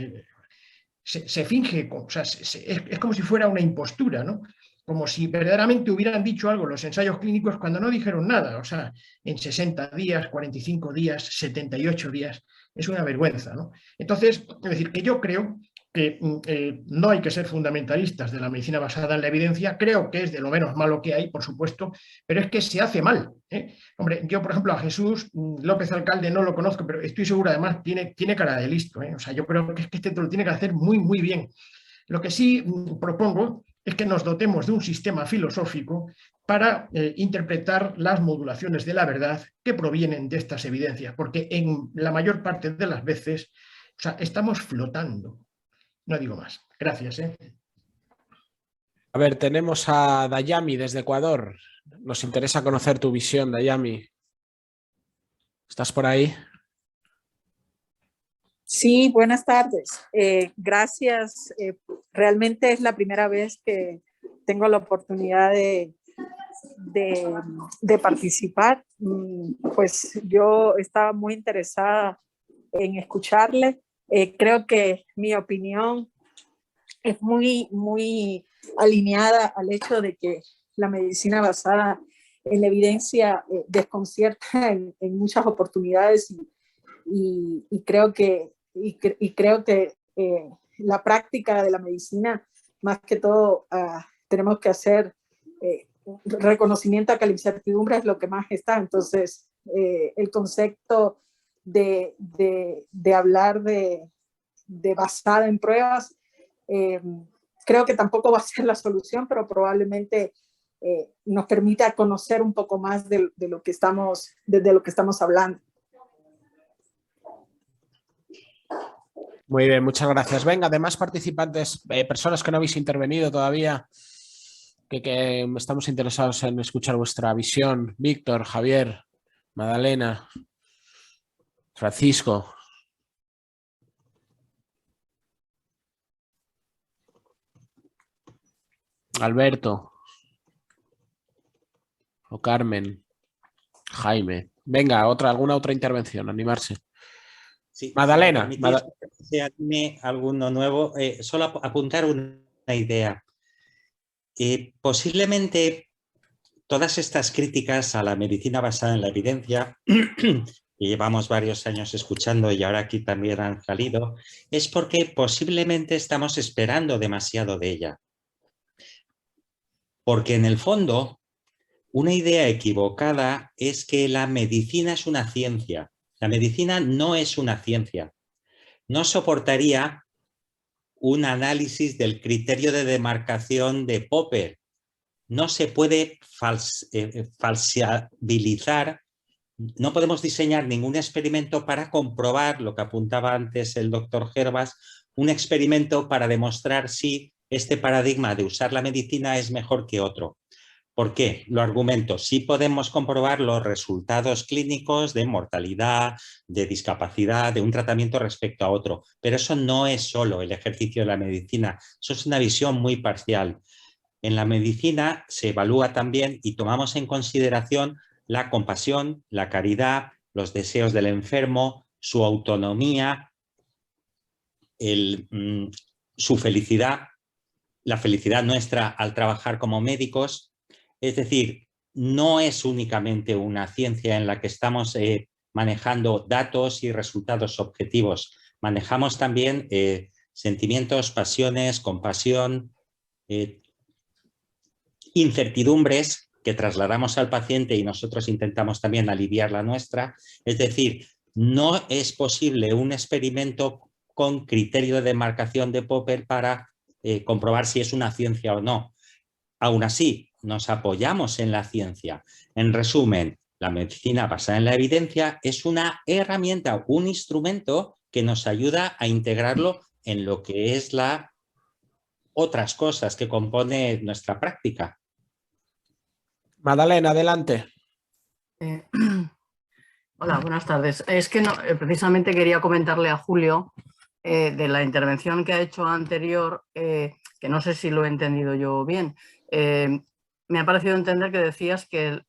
se finge, o sea, es como si fuera una impostura, ¿no? Como si verdaderamente hubieran dicho algo los ensayos clínicos cuando no dijeron nada, o sea, en 60 días, 45 días, 78 días, es una vergüenza, ¿no? Entonces, es decir, que yo creo que no hay que ser fundamentalistas de la medicina basada en la evidencia, creo que es de lo menos malo que hay, por supuesto, pero es que se hace mal, ¿eh? Hombre, yo, por ejemplo, a Jesús López Alcalde no lo conozco, pero estoy seguro, además, tiene cara de listo, ¿eh? O sea, yo creo que este te lo tiene que hacer muy, muy bien. Lo que sí propongo es que nos dotemos de un sistema filosófico para interpretar las modulaciones de la verdad que provienen de estas evidencias, porque en la mayor parte de las veces, o sea, estamos flotando. No digo más. Gracias. A ver, tenemos a Dayami desde Ecuador. Nos interesa conocer tu visión, Dayami. ¿Estás por ahí? Sí, buenas tardes. Gracias. Realmente es la primera vez que tengo la oportunidad de participar. Pues yo estaba muy interesada en escucharle. Creo que mi opinión es muy, muy alineada al hecho de que la medicina basada en la evidencia desconcierta en muchas oportunidades y creo que la práctica de la medicina, más que todo, tenemos que hacer reconocimiento a que la incertidumbre es lo que más está. Entonces, el concepto de hablar de basada en pruebas, creo que tampoco va a ser la solución, pero probablemente nos permita conocer un poco más de lo que estamos hablando. Muy bien, muchas gracias. Venga, demás participantes, personas que no habéis intervenido todavía, que estamos interesados en escuchar vuestra visión. Víctor, Javier, Magdalena, Francisco. Alberto. O Carmen. Jaime. Venga, alguna otra intervención, animarse. Sí, Magdalena. Si se anime alguno nuevo, solo apuntar una idea. Posiblemente todas estas críticas a la medicina basada en la evidencia, que llevamos varios años escuchando y ahora aquí también han salido, es porque posiblemente estamos esperando demasiado de ella. Porque en el fondo, una idea equivocada es que la medicina es una ciencia. La medicina no es una ciencia. No soportaría un análisis del criterio de demarcación de Popper. No se puede falsibilizar, no podemos diseñar ningún experimento para comprobar lo que apuntaba antes el doctor Hervas, un experimento para demostrar si este paradigma de usar la medicina es mejor que otro. ¿Por qué? Lo argumento. Sí podemos comprobar los resultados clínicos de mortalidad, de discapacidad, de un tratamiento respecto a otro, pero eso no es solo el ejercicio de la medicina, eso es una visión muy parcial. En la medicina se evalúa también y tomamos en consideración la compasión, la caridad, los deseos del enfermo, su autonomía, su felicidad, la felicidad nuestra al trabajar como médicos. Es decir, no es únicamente una ciencia en la que estamos manejando datos y resultados objetivos. Manejamos también sentimientos, pasiones, compasión, incertidumbres que trasladamos al paciente y nosotros intentamos también aliviar la nuestra. Es decir, no es posible un experimento con criterio de demarcación de Popper para comprobar si es una ciencia o no. Aún así, nos apoyamos en la ciencia. En resumen, la medicina basada en la evidencia es una herramienta, un instrumento que nos ayuda a integrarlo en lo que es otras cosas que compone nuestra práctica. Magdalena, adelante. Hola, buenas tardes. Es que precisamente quería comentarle a Julio de la intervención que ha hecho anterior, que no sé si lo he entendido yo bien. Me ha parecido entender que decías que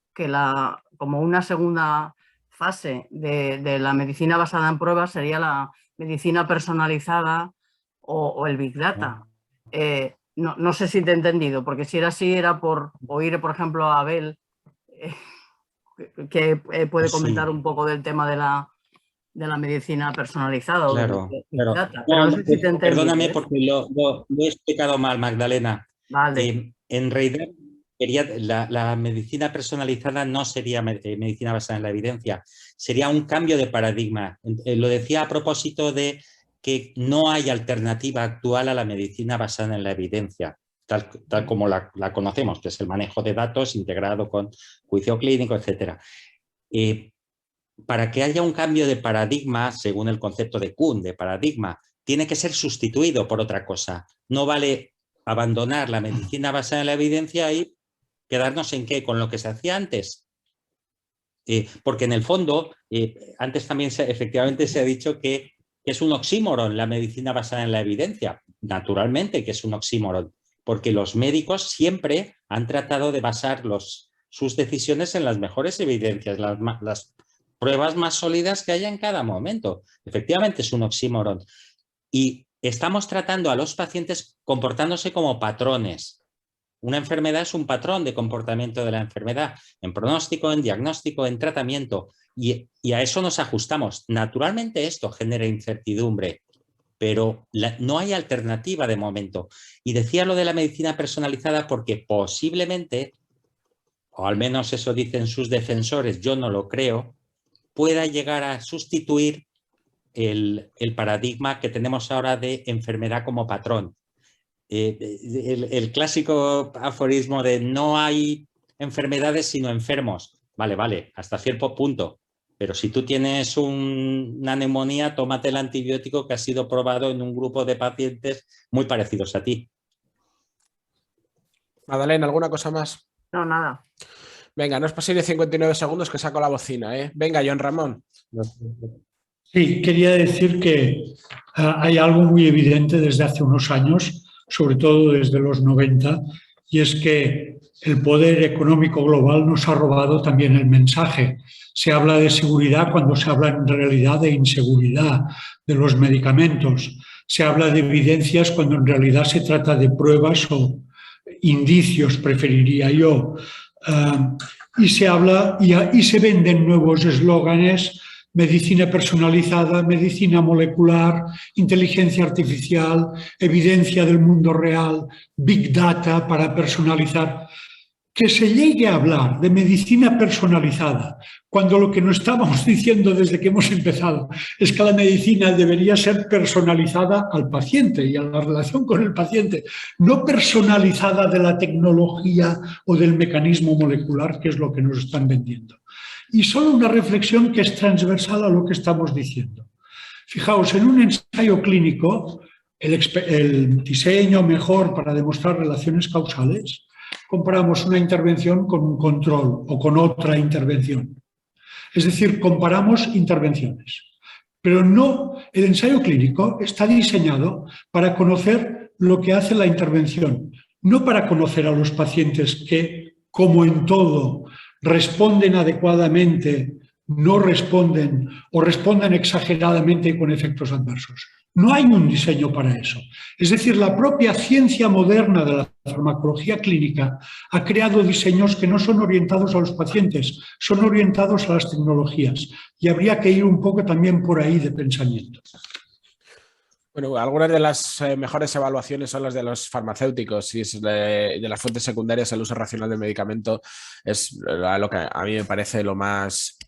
como una segunda fase de la medicina basada en pruebas sería la medicina personalizada o el Big Data. No sé si te he entendido, porque si era así era por oír, por ejemplo, a Abel, que puede comentar un poco del tema de la medicina personalizada. Claro, o del Big claro. Data. Pero no sé si te he entendido, Perdóname porque lo he explicado mal, Magdalena. Vale. En realidad, la medicina personalizada no sería medicina basada en la evidencia, sería un cambio de paradigma. Lo decía a propósito de que no hay alternativa actual a la medicina basada en la evidencia, tal como la conocemos, que es el manejo de datos integrado con juicio clínico, etc. Para que haya un cambio de paradigma, según el concepto de Kuhn, de paradigma, tiene que ser sustituido por otra cosa. No vale abandonar la medicina basada en la evidencia y quedarnos en qué, con lo que se hacía antes. Porque en el fondo, antes también efectivamente se ha dicho que es un oxímoron la medicina basada en la evidencia. Naturalmente que es un oxímoron, porque los médicos siempre han tratado de basar sus decisiones en las mejores evidencias, las pruebas más sólidas que haya en cada momento. Efectivamente es un oxímoron. Y estamos tratando a los pacientes comportándose como patrones. Una enfermedad es un patrón de comportamiento de la enfermedad, en pronóstico, en diagnóstico, en tratamiento, y a eso nos ajustamos. Naturalmente esto genera incertidumbre, pero no hay alternativa de momento. Y decía lo de la medicina personalizada porque posiblemente, o al menos eso dicen sus defensores, yo no lo creo, pueda llegar a sustituir el paradigma que tenemos ahora de enfermedad como patrón. El clásico aforismo de no hay enfermedades sino enfermos. Vale, hasta cierto punto. Pero si tú tienes una neumonía, tómate el antibiótico que ha sido probado en un grupo de pacientes muy parecidos a ti. Madalena, ¿alguna cosa más? No, nada. Venga, no os paséis de 59 segundos que saco la bocina, ¿eh? Venga, Joan Ramón. Sí, quería decir que hay algo muy evidente desde hace unos años, sobre todo desde los 90, y es que el poder económico global nos ha robado también el mensaje. Se habla de seguridad cuando se habla en realidad de inseguridad de los medicamentos. Se habla de evidencias cuando en realidad se trata de pruebas o indicios, preferiría yo. Y se venden nuevos eslóganes: medicina personalizada, medicina molecular, inteligencia artificial, evidencia del mundo real, big data para personalizar. Que se llegue a hablar de medicina personalizada cuando lo que nos estábamos diciendo desde que hemos empezado es que la medicina debería ser personalizada al paciente y a la relación con el paciente, no personalizada de la tecnología o del mecanismo molecular, que es lo que nos están vendiendo. Y solo una reflexión que es transversal a lo que estamos diciendo. Fijaos, en un ensayo clínico, el diseño mejor para demostrar relaciones causales, comparamos una intervención con un control o con otra intervención. Es decir, comparamos intervenciones. Pero no, el ensayo clínico está diseñado para conocer lo que hace la intervención, no para conocer a los pacientes que, como en todo, responden adecuadamente, no responden o responden exageradamente y con efectos adversos. No hay un diseño para eso. Es decir, la propia ciencia moderna de la farmacología clínica ha creado diseños que no son orientados a los pacientes, son orientados a las tecnologías. Y habría que ir un poco también por ahí de pensamiento. Bueno, algunas de las mejores evaluaciones son las de los farmacéuticos y es de las fuentes secundarias. El uso racional del medicamento es lo que a mí me parece lo más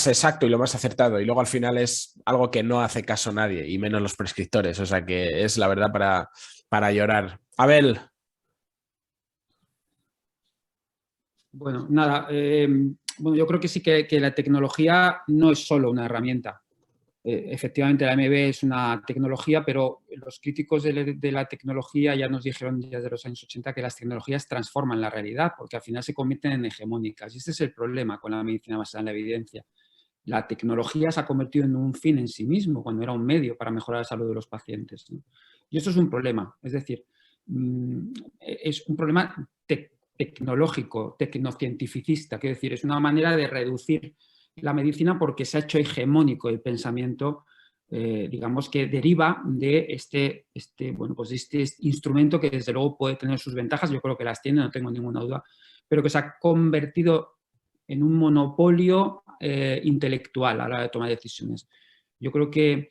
exacto y lo más acertado, y luego al final es algo que no hace caso nadie y menos los prescriptores, o sea que es la verdad para llorar. Abel. Bueno, nada, bueno, yo creo que sí que la tecnología no es solo una herramienta. Efectivamente, la AMB es una tecnología, pero los críticos de la tecnología ya nos dijeron desde los años 80 que las tecnologías transforman la realidad porque al final se convierten en hegemónicas. Y este es el problema con la medicina basada en la evidencia. La tecnología se ha convertido en un fin en sí mismo cuando era un medio para mejorar la salud de los pacientes, ¿no? Y eso es un problema. Es decir, es un problema tecnológico, tecnocientificista. Quiero decir, es una manera de reducir la medicina porque se ha hecho hegemónico el pensamiento, digamos, que deriva de este instrumento que desde luego puede tener sus ventajas, yo creo que las tiene, no tengo ninguna duda, pero que se ha convertido en un monopolio intelectual a la hora de tomar decisiones. Yo creo que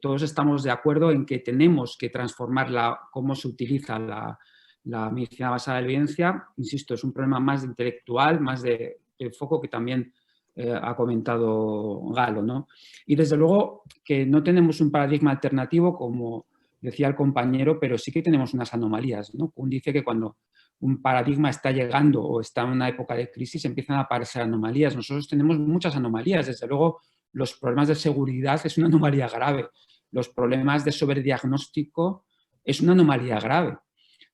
todos estamos de acuerdo en que tenemos que transformar cómo se utiliza la medicina basada en la evidencia. Insisto, es un problema más intelectual, más de foco que también ha comentado Galo, ¿no? Y desde luego que no tenemos un paradigma alternativo, como decía el compañero, pero sí que tenemos unas anomalías, ¿no? Kuhn dice que cuando un paradigma está llegando o está en una época de crisis empiezan a aparecer anomalías. Nosotros tenemos muchas anomalías. Desde luego, los problemas de seguridad es una anomalía grave. Los problemas de sobrediagnóstico es una anomalía grave.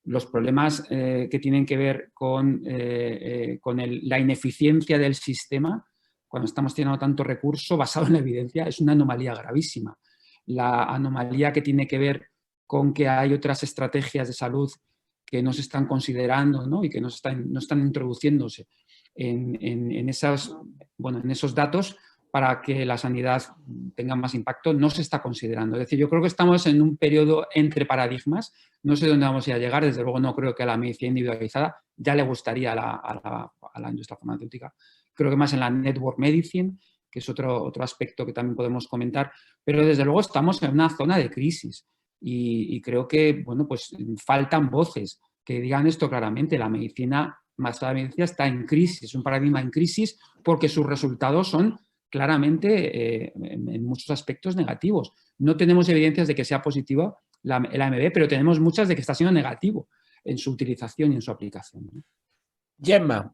Los problemas que tienen que ver con la ineficiencia del sistema, cuando estamos teniendo tanto recurso basado en la evidencia, es una anomalía gravísima. La anomalía que tiene que ver con que hay otras estrategias de salud que no se están considerando, ¿no? Y que no están introduciéndose en esos datos para que la sanidad tenga más impacto, no se está considerando. Es decir, yo creo que estamos en un periodo entre paradigmas. No sé dónde vamos a ir a llegar. Desde luego no creo que a la medicina individualizada ya le gustaría a la industria farmacéutica. Creo que más en la network medicine, que es otro aspecto que también podemos comentar. Pero desde luego estamos en una zona de crisis. Y creo que, bueno, pues faltan voces que digan esto claramente. La medicina basada en la evidencia está en crisis, es un paradigma en crisis porque sus resultados son claramente en muchos aspectos negativos. No tenemos evidencias de que sea positiva la AMB, pero tenemos muchas de que está siendo negativo en su utilización y en su aplicación, ¿no? Gemma.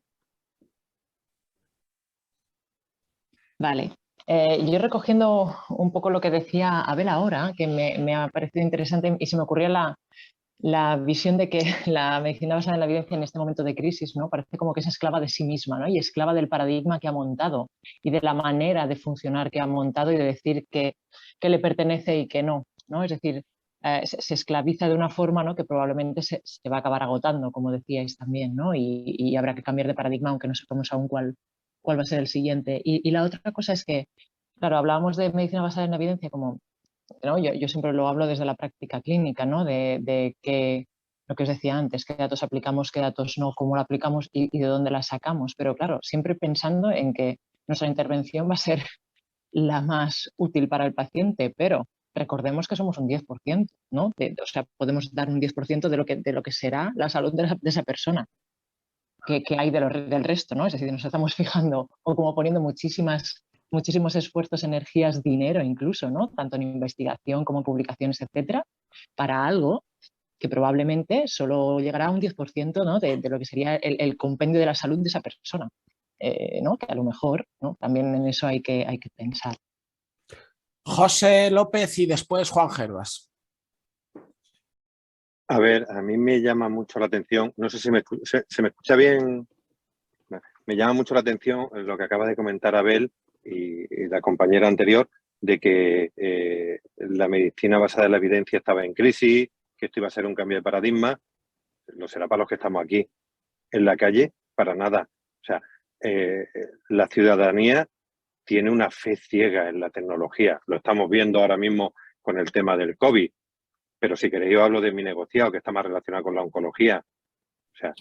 Vale. Yo recogiendo un poco lo que decía Abel ahora, que me ha parecido interesante y se me ocurría la visión de que la medicina basada en la evidencia en este momento de crisis, ¿no? Parece como que es esclava de sí misma, ¿no? Y esclava del paradigma que ha montado y de la manera de funcionar que ha montado y de decir que le pertenece y que no, ¿no? Es decir, se esclaviza de una forma, ¿no? Que probablemente se va a acabar agotando, como decíais también, ¿no? Y habrá que cambiar de paradigma, aunque no sepamos aún cuál va a ser el siguiente. Y la otra cosa es que, claro, hablábamos de medicina basada en la evidencia como, ¿no? Yo siempre lo hablo desde la práctica clínica, ¿no? De que lo que os decía antes, qué datos aplicamos, qué datos no, cómo lo aplicamos y de dónde la sacamos. Pero claro, siempre pensando en que nuestra intervención va a ser la más útil para el paciente, pero recordemos que somos un 10%, ¿no? O sea, podemos dar un 10% de lo que será la salud de esa persona. Que hay del resto, ¿no? Es decir, nos estamos fijando o como poniendo muchísimos esfuerzos, energías, dinero incluso, ¿no? Tanto en investigación como en publicaciones, etcétera, para algo que probablemente solo llegará a un 10%, ¿no? de lo que sería el compendio de la salud de esa persona, ¿no? Que a lo mejor, ¿no? También en eso hay que pensar. José López y después Juan Gervas. A ver, a mí me llama mucho la atención, no sé si se me escucha bien, me llama mucho la atención lo que acaba de comentar Abel y la compañera anterior, de que la medicina basada en la evidencia estaba en crisis, que esto iba a ser un cambio de paradigma. Lo será para los que estamos aquí en la calle, para nada. O sea, la ciudadanía tiene una fe ciega en la tecnología. Lo estamos viendo ahora mismo con el tema del COVID. Pero si queréis yo hablo de mi negociado, que está más relacionado con la oncología. O sea,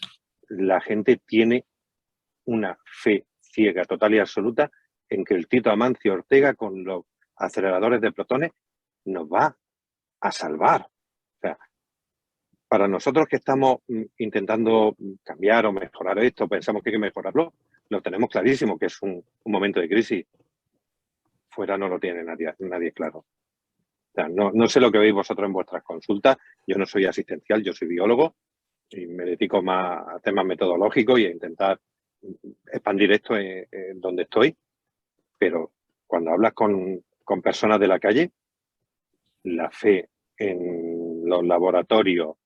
la gente tiene una fe ciega, total y absoluta, en que el Tito Amancio Ortega con los aceleradores de protones nos va a salvar. O sea, para nosotros que estamos intentando cambiar o mejorar esto, pensamos que hay que mejorarlo, lo tenemos clarísimo, que es un momento de crisis. Fuera no lo tiene nadie claro. O sea, no sé lo que veis vosotros en vuestras consultas. Yo no soy asistencial, yo soy biólogo y me dedico más a temas metodológicos y a intentar expandir esto en donde estoy. Pero cuando hablas con personas de la calle, la fe en los laboratorios,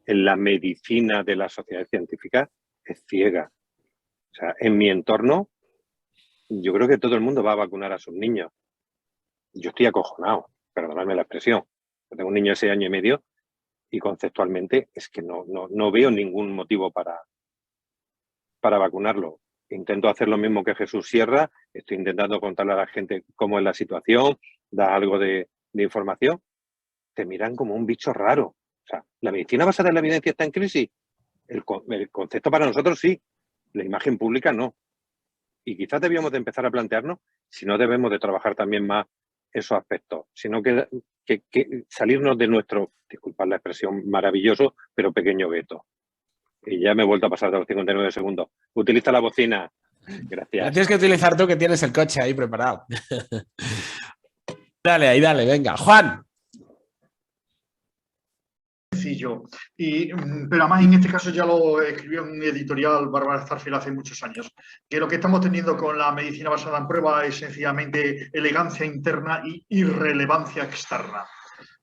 en la medicina de las sociedades científicas es ciega. O sea, en mi entorno, yo creo que todo el mundo va a vacunar a sus niños. Yo estoy acojonado, perdonadme la expresión. Yo tengo un niño de 6 años y medio y conceptualmente es que no veo ningún motivo para vacunarlo. Intento hacer lo mismo que Jesús Sierra, estoy intentando contarle a la gente cómo es la situación, dar algo de información. Te miran como un bicho raro. O sea, ¿la medicina basada en la evidencia está en crisis? El concepto para nosotros sí, la imagen pública no. Y quizás debíamos de empezar a plantearnos si no debemos de trabajar también más esos aspectos, sino que salirnos de nuestro, disculpad la expresión, maravilloso, pero pequeño veto. Y ya me he vuelto a pasar de los 59 segundos. Utiliza la bocina. Gracias. La tienes que utilizar tú, que tienes el coche ahí preparado. Dale, ahí, dale, venga. Juan. Sencillo. Pero además en este caso ya lo escribió en un editorial Bárbara Starfield hace muchos años, que lo que estamos teniendo con la medicina basada en prueba es sencillamente elegancia interna y irrelevancia externa.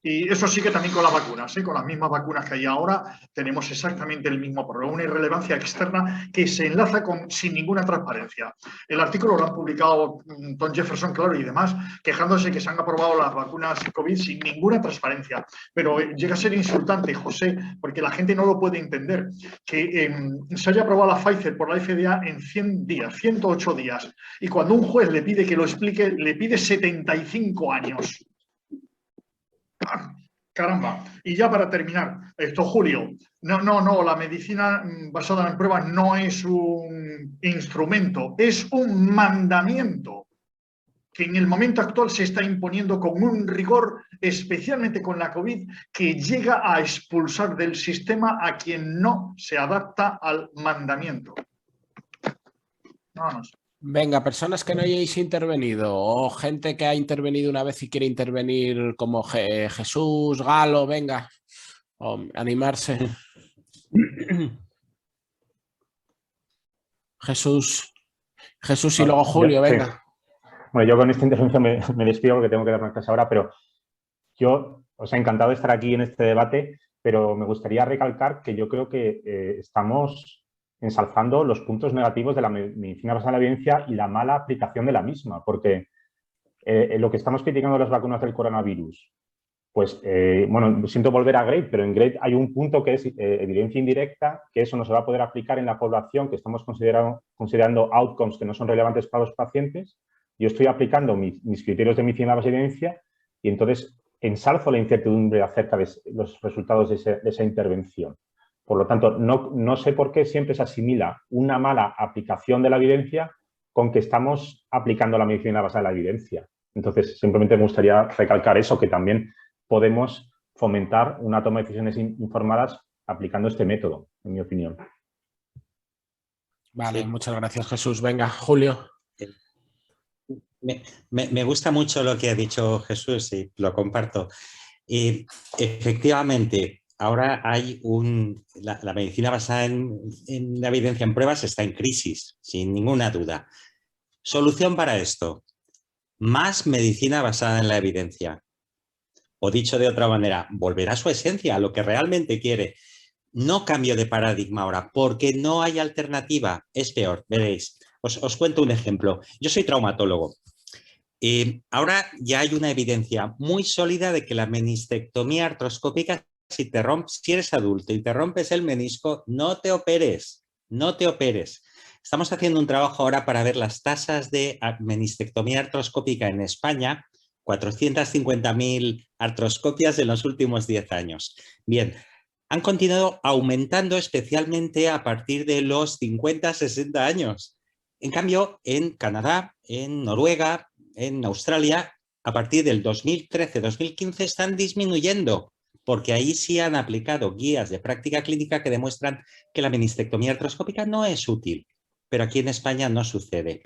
Y eso sí que también con las vacunas, con las mismas vacunas que hay ahora, tenemos exactamente el mismo problema, una irrelevancia externa que se enlaza sin ninguna transparencia. El artículo lo han publicado Tom Jefferson, claro, y demás, quejándose que se han aprobado las vacunas COVID sin ninguna transparencia. Pero llega a ser insultante, José, porque la gente no lo puede entender, que se haya aprobado la Pfizer por la FDA en 100 días, 108 días, y cuando un juez le pide que lo explique, le pide 75 años. Caramba. Y ya para terminar, Julio, no, la medicina basada en pruebas no es un instrumento, es un mandamiento que en el momento actual se está imponiendo con un rigor, especialmente con la COVID, que llega a expulsar del sistema a quien no se adapta al mandamiento. Vámonos. Venga, personas que no hayáis intervenido o gente que ha intervenido una vez y quiere intervenir como Jesús, Galo, venga, o animarse. Jesús y luego Julio, venga. Sí. Bueno, yo con esta intervención me despido porque tengo que dar una clase ahora, pero yo os he encantado de estar aquí en este debate pero me gustaría recalcar que yo creo que estamos ensalzando los puntos negativos de la medicina basada en la evidencia y la mala aplicación de la misma, porque lo que estamos criticando de las vacunas del coronavirus, pues, bueno, siento volver a GRADE, pero en GRADE hay un punto que es evidencia indirecta, que eso no se va a poder aplicar en la población, que estamos considerando outcomes que no son relevantes para los pacientes. Yo estoy aplicando mis criterios de medicina basada en evidencia y entonces ensalzo la incertidumbre acerca de los resultados de esa intervención. Por lo tanto, no sé por qué siempre se asimila una mala aplicación de la evidencia con que estamos aplicando la medicina basada en la evidencia. Entonces, simplemente me gustaría recalcar eso, que también podemos fomentar una toma de decisiones informadas aplicando este método, en mi opinión. Vale, Sí. muchas gracias, Jesús. Venga, Julio. Me gusta mucho lo que ha dicho Jesús y lo comparto. Y efectivamente, ahora hay la medicina basada en la evidencia en pruebas está en crisis, sin ninguna duda. Solución para esto: más medicina basada en la evidencia. O dicho de otra manera, volver a su esencia, a lo que realmente quiere. No cambio de paradigma ahora, porque no hay alternativa. Es peor, veréis. Os cuento un ejemplo. Yo soy traumatólogo. Ahora ya hay una evidencia muy sólida de que la menistectomía artroscópica, si eres adulto y te rompes el menisco, no te operes, no te operes. Estamos haciendo un trabajo ahora para ver las tasas de menistectomía artroscópica en España, 450.000 artroscopias en los últimos 10 años. Bien, han continuado aumentando especialmente a partir de los 50, 60 años. En cambio, en Canadá, en Noruega, en Australia, a partir del 2013-2015 están disminuyendo, porque ahí sí han aplicado guías de práctica clínica que demuestran que la menistectomía artroscópica no es útil, pero aquí en España no sucede.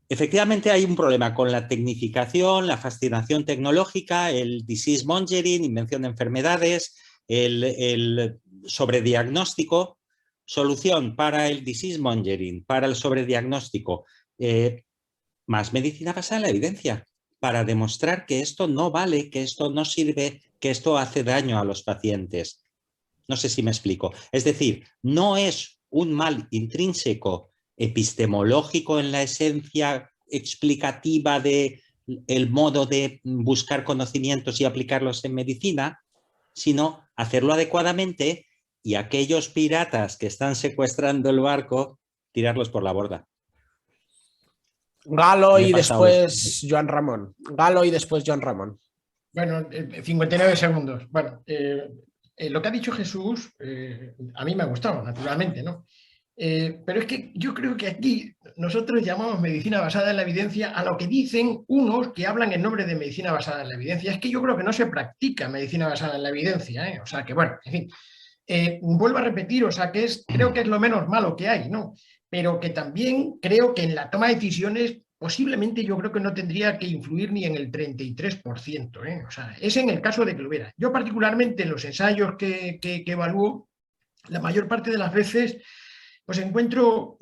Efectivamente hay un problema con la tecnificación, la fascinación tecnológica, el disease mongering, invención de enfermedades, el sobrediagnóstico. Solución para el disease mongering, para el sobrediagnóstico, más medicina basada en la evidencia, para demostrar que esto no vale, que esto no sirve, que esto hace daño a los pacientes. No sé si me explico. Es decir, no es un mal intrínseco epistemológico en la esencia explicativa del modo de buscar conocimientos y aplicarlos en medicina, sino hacerlo adecuadamente y aquellos piratas que están secuestrando el barco, tirarlos por la borda. Galo y después Joan Ramón. Galo y después Joan Ramón. Bueno, 59 segundos. Bueno, lo que ha dicho Jesús a mí me ha gustado, naturalmente, ¿no? Pero es que yo creo que aquí nosotros llamamos medicina basada en la evidencia a lo que dicen unos que hablan en nombre de medicina basada en la evidencia. Es que yo creo que no se practica medicina basada en la evidencia, ¿eh? O sea que, bueno, en fin. Vuelvo a repetir, o sea que creo que es lo menos malo que hay, ¿no? Pero que también creo que en la toma de decisiones posiblemente yo creo que no tendría que influir ni en el 33%, ¿eh? O sea, es en el caso de que lo hubiera. Yo particularmente en los ensayos que evalúo, la mayor parte de las veces pues encuentro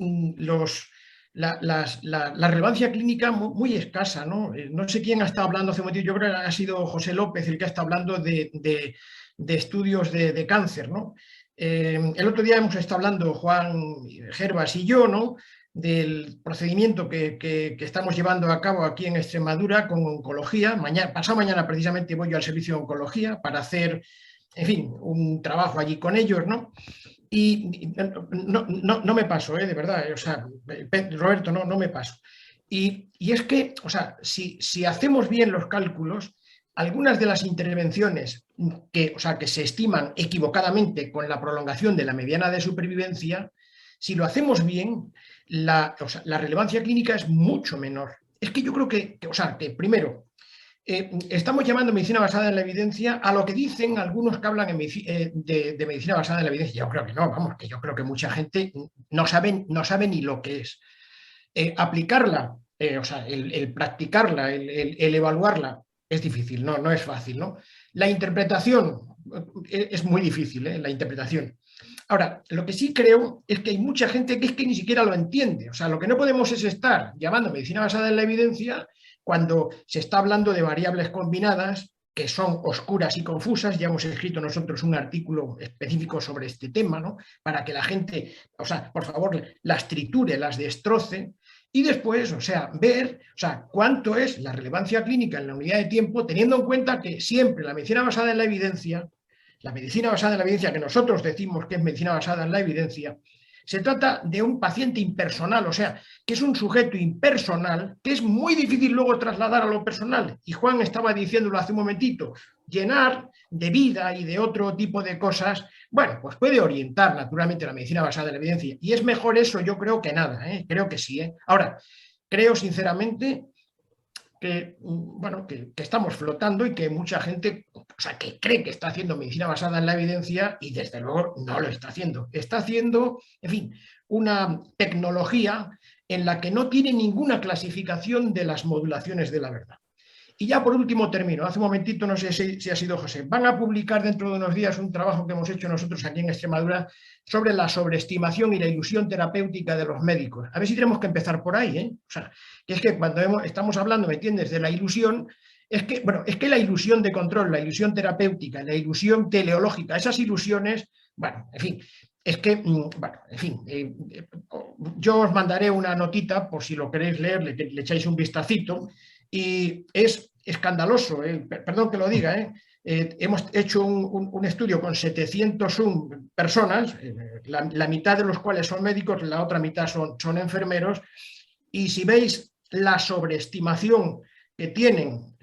la relevancia clínica muy escasa, ¿no? No sé quién ha estado hablando hace un momento, yo creo que ha sido José López el que ha estado hablando de estudios de cáncer, ¿no? El otro día hemos estado hablando, Juan Gervas y yo, ¿no?, del procedimiento que estamos llevando a cabo aquí en Extremadura con oncología. Pasado mañana precisamente voy yo al servicio de oncología para hacer, en fin, un trabajo allí con ellos, ¿no? Y no me paso, de verdad, o sea, Roberto, no me paso. Y es que, o sea, si hacemos bien los cálculos, algunas de las intervenciones que se estiman equivocadamente con la prolongación de la mediana de supervivencia, si lo hacemos bien, la relevancia clínica es mucho menor. Es que yo creo que primero, estamos llamando medicina basada en la evidencia a lo que dicen algunos que hablan de medicina basada en la evidencia. Yo creo que no, vamos, que yo creo que mucha gente no sabe ni lo que es. Aplicarla, el practicarla, el evaluarla, es difícil, no es fácil, ¿no? La interpretación es muy difícil, la interpretación. Ahora, lo que sí creo es que hay mucha gente que es que ni siquiera lo entiende. O sea, lo que no podemos es estar llamando medicina basada en la evidencia cuando se está hablando de variables combinadas que son oscuras y confusas. Ya hemos escrito nosotros un artículo específico sobre este tema, ¿no? Para que la gente, o sea, por favor, las triture, las destroce. Y después, o sea, ver, o sea, cuánto es la relevancia clínica en la unidad de tiempo, teniendo en cuenta que siempre la medicina basada en la evidencia que nosotros decimos que es medicina basada en la evidencia, se trata de un paciente impersonal, o sea, que es un sujeto impersonal que es muy difícil luego trasladar a lo personal. Y Juan estaba diciéndolo hace un momentito, llenar de vida y de otro tipo de cosas, bueno, pues puede orientar naturalmente la medicina basada en la evidencia. Y es mejor eso, yo creo, que nada, creo que sí. Ahora, creo sinceramente que, bueno, que estamos flotando y que mucha gente, o sea, que cree que está haciendo medicina basada en la evidencia y desde luego no lo está haciendo. Está haciendo, en fin, una tecnología en la que no tiene ninguna clasificación de las modulaciones de la verdad. Y ya por último termino. Hace un momentito, no sé si ha sido José, van a publicar dentro de unos días un trabajo que hemos hecho nosotros aquí en Extremadura sobre la sobreestimación y la ilusión terapéutica de los médicos. A ver si tenemos que empezar por ahí, ¿eh? O sea, que es que cuando estamos hablando, ¿me entiendes?, de la ilusión, es que la ilusión de control, la ilusión terapéutica, la ilusión teleológica, esas ilusiones, bueno, en fin, es que, bueno, en fin, yo os mandaré una notita por si lo queréis leer, le echáis un vistacito, y es escandaloso, perdón que lo diga, hemos hecho un estudio con 701 personas, la mitad de los cuales son médicos, la otra mitad son enfermeros, y si veis la sobreestimación que tienen,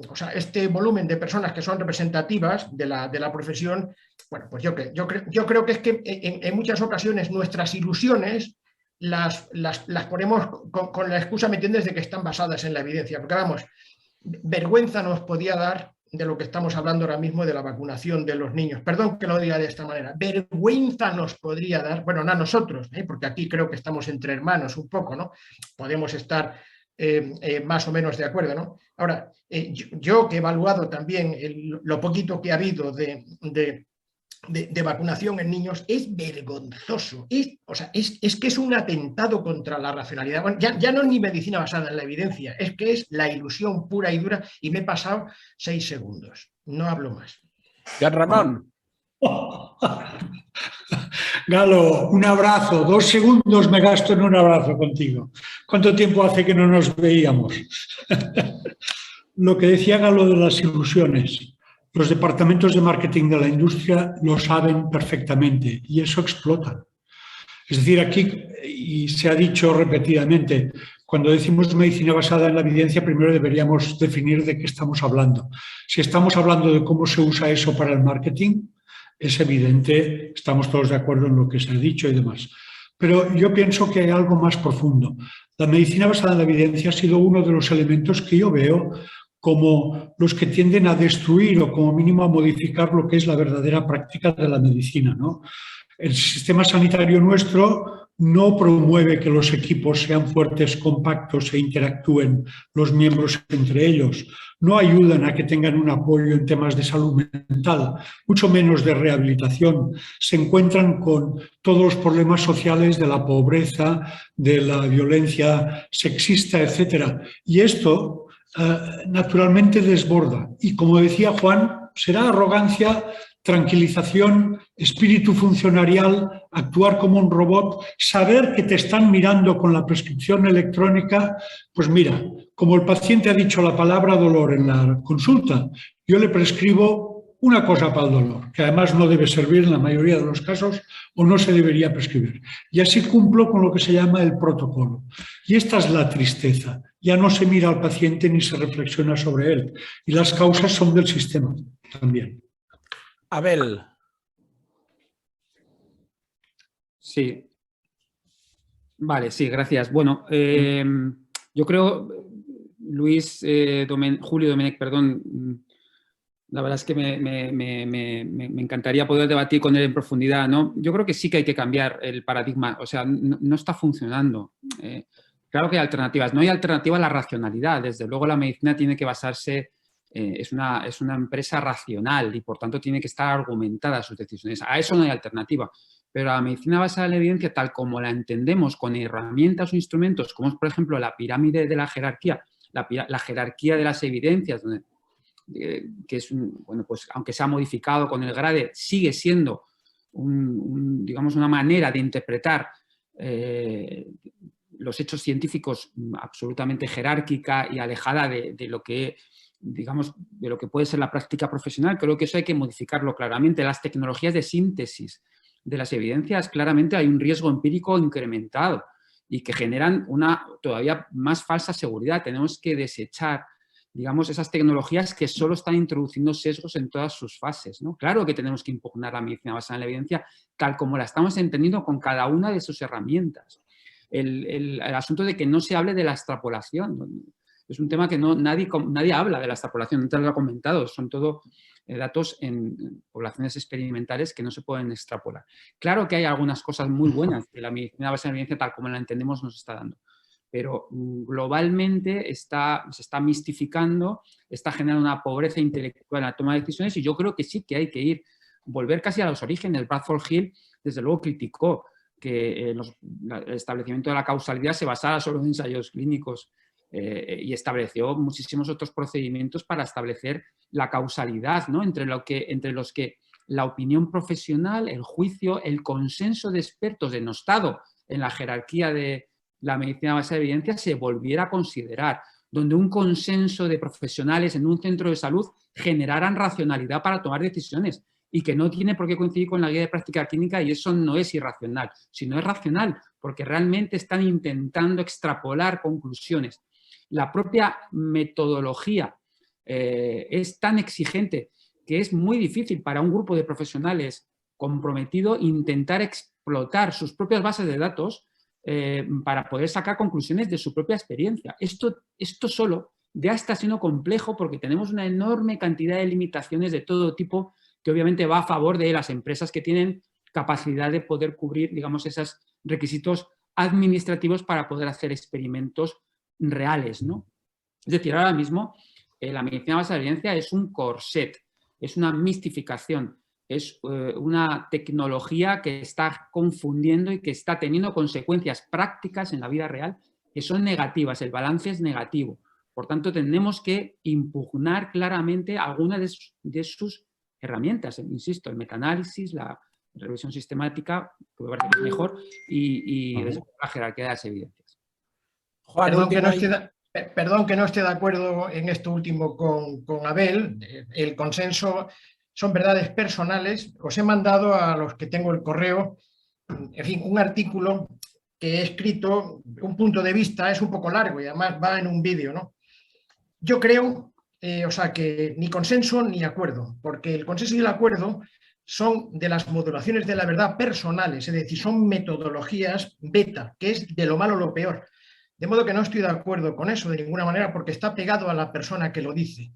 o sea, este volumen de personas que son representativas de la profesión, bueno, pues yo creo que es que en muchas ocasiones nuestras ilusiones las ponemos con la excusa, ¿me entiendes?, de que están basadas en la evidencia, porque vamos, vergüenza nos podía dar de lo que estamos hablando ahora mismo de la vacunación de los niños. Perdón que lo diga de esta manera. Vergüenza nos podría dar, bueno, no a nosotros, porque aquí creo que estamos entre hermanos un poco, ¿no? Podemos estar más o menos de acuerdo, ¿no? Ahora, yo que he evaluado también lo poquito que ha habido de vacunación en niños, es vergonzoso. O sea, es que es un atentado contra la racionalidad. Bueno, ya no es ni medicina basada en la evidencia, es que es la ilusión pura y dura, y me he pasado 6 segundos. No hablo más. John Ramón. Galo, un abrazo. 2 segundos me gasto en un abrazo contigo. ¿Cuánto tiempo hace que no nos veíamos? Lo que decía Galo de las ilusiones. Los departamentos de marketing de la industria lo saben perfectamente y eso explota. Es decir, aquí, y se ha dicho repetidamente, cuando decimos medicina basada en la evidencia, primero deberíamos definir de qué estamos hablando. Si estamos hablando de cómo se usa eso para el marketing, es evidente, estamos todos de acuerdo en lo que se ha dicho y demás. Pero yo pienso que hay algo más profundo. La medicina basada en la evidencia ha sido uno de los elementos que yo veo como los que tienden a destruir o como mínimo a modificar lo que es la verdadera práctica de la medicina, ¿no? El sistema sanitario nuestro no promueve que los equipos sean fuertes, compactos e interactúen los miembros entre ellos. No ayudan a que tengan un apoyo en temas de salud mental, mucho menos de rehabilitación. Se encuentran con todos los problemas sociales de la pobreza, de la violencia sexista, etc. Y esto naturalmente desborda. Y como decía Juan, será arrogancia, tranquilización, espíritu funcionarial, actuar como un robot, saber que te están mirando con la prescripción electrónica. Pues mira, como el paciente ha dicho la palabra dolor en la consulta, yo le prescribo una cosa para el dolor, que además no debe servir en la mayoría de los casos o no se debería prescribir. Y así cumplo con lo que se llama el protocolo. Y esta es la tristeza. Ya no se mira al paciente ni se reflexiona sobre él. Y las causas son del sistema también. Abel. Sí. Vale, sí, gracias. Bueno, yo creo, Julio Domenech, perdón, la verdad es que me encantaría poder debatir con él en profundidad, ¿no? Yo creo que sí que hay que cambiar el paradigma, o sea, no está funcionando. Claro que hay alternativas, no hay alternativa a la racionalidad, desde luego la medicina tiene que basarse, es una empresa racional y por tanto tiene que estar argumentada sus decisiones, a eso no hay alternativa, pero la medicina basada en la evidencia tal como la entendemos con herramientas o instrumentos, como es por ejemplo la pirámide de la jerarquía, la jerarquía de las evidencias, donde que es, bueno, pues aunque se ha modificado con el GRADE, sigue siendo digamos, una manera de interpretar los hechos científicos absolutamente jerárquica y alejada de lo que, digamos, de lo que puede ser la práctica profesional. Creo que eso hay que modificarlo claramente. Las tecnologías de síntesis de las evidencias, claramente hay un riesgo empírico incrementado y que generan una todavía más falsa seguridad. Tenemos que desechar, digamos, esas tecnologías que solo están introduciendo sesgos en todas sus fases, ¿no? Claro que tenemos que impugnar la medicina basada en la evidencia tal como la estamos entendiendo con cada una de sus herramientas. El asunto de que no se hable de la extrapolación es un tema que nadie habla de la extrapolación, antes lo ha comentado, son todo datos en poblaciones experimentales que no se pueden extrapolar. Claro que hay algunas cosas muy buenas que la medicina basada en la evidencia tal como la entendemos nos está dando, pero globalmente se está mistificando, está generando una pobreza intelectual en la toma de decisiones y yo creo que sí que hay que volver casi a los orígenes. Bradford Hill, desde luego, criticó que el establecimiento de la causalidad se basara solo en ensayos clínicos y estableció muchísimos otros procedimientos para establecer la causalidad, ¿no? entre los que la opinión profesional, el juicio, el consenso de expertos denostado en la jerarquía de la medicina basada en evidencia se volviera a considerar, donde un consenso de profesionales en un centro de salud generaran racionalidad para tomar decisiones y que no tiene por qué coincidir con la guía de práctica clínica, y eso no es irracional, sino es racional, porque realmente están intentando extrapolar conclusiones. La propia metodología es tan exigente que es muy difícil para un grupo de profesionales comprometido intentar explotar sus propias bases de datos para poder sacar conclusiones de su propia experiencia. Esto solo ya está siendo complejo porque tenemos una enorme cantidad de limitaciones de todo tipo que obviamente va a favor de las empresas que tienen capacidad de poder cubrir, digamos, esos requisitos administrativos para poder hacer experimentos reales, ¿no? Es decir, ahora mismo la medicina basada en evidencia es un corset, es una mistificación, es una tecnología que está confundiendo y que está teniendo consecuencias prácticas en la vida real que son negativas, el balance es negativo. Por tanto, tenemos que impugnar claramente alguna de sus herramientas, insisto, el metaanálisis, la revisión sistemática, que me parece que es mejor, y la jerarquía de las evidencias. Juan, perdón que no esté de acuerdo en esto último con Abel. El consenso son verdades personales. Os he mandado a los que tengo el correo, en fin, un artículo que he escrito, un punto de vista, es un poco largo y además va en un vídeo, ¿no? Yo creo, o sea, que ni consenso ni acuerdo, porque el consenso y el acuerdo son de las modulaciones de la verdad personales, es decir, son metodologías beta, que es de lo malo lo peor. De modo que no estoy de acuerdo con eso de ninguna manera porque está pegado a la persona que lo dice.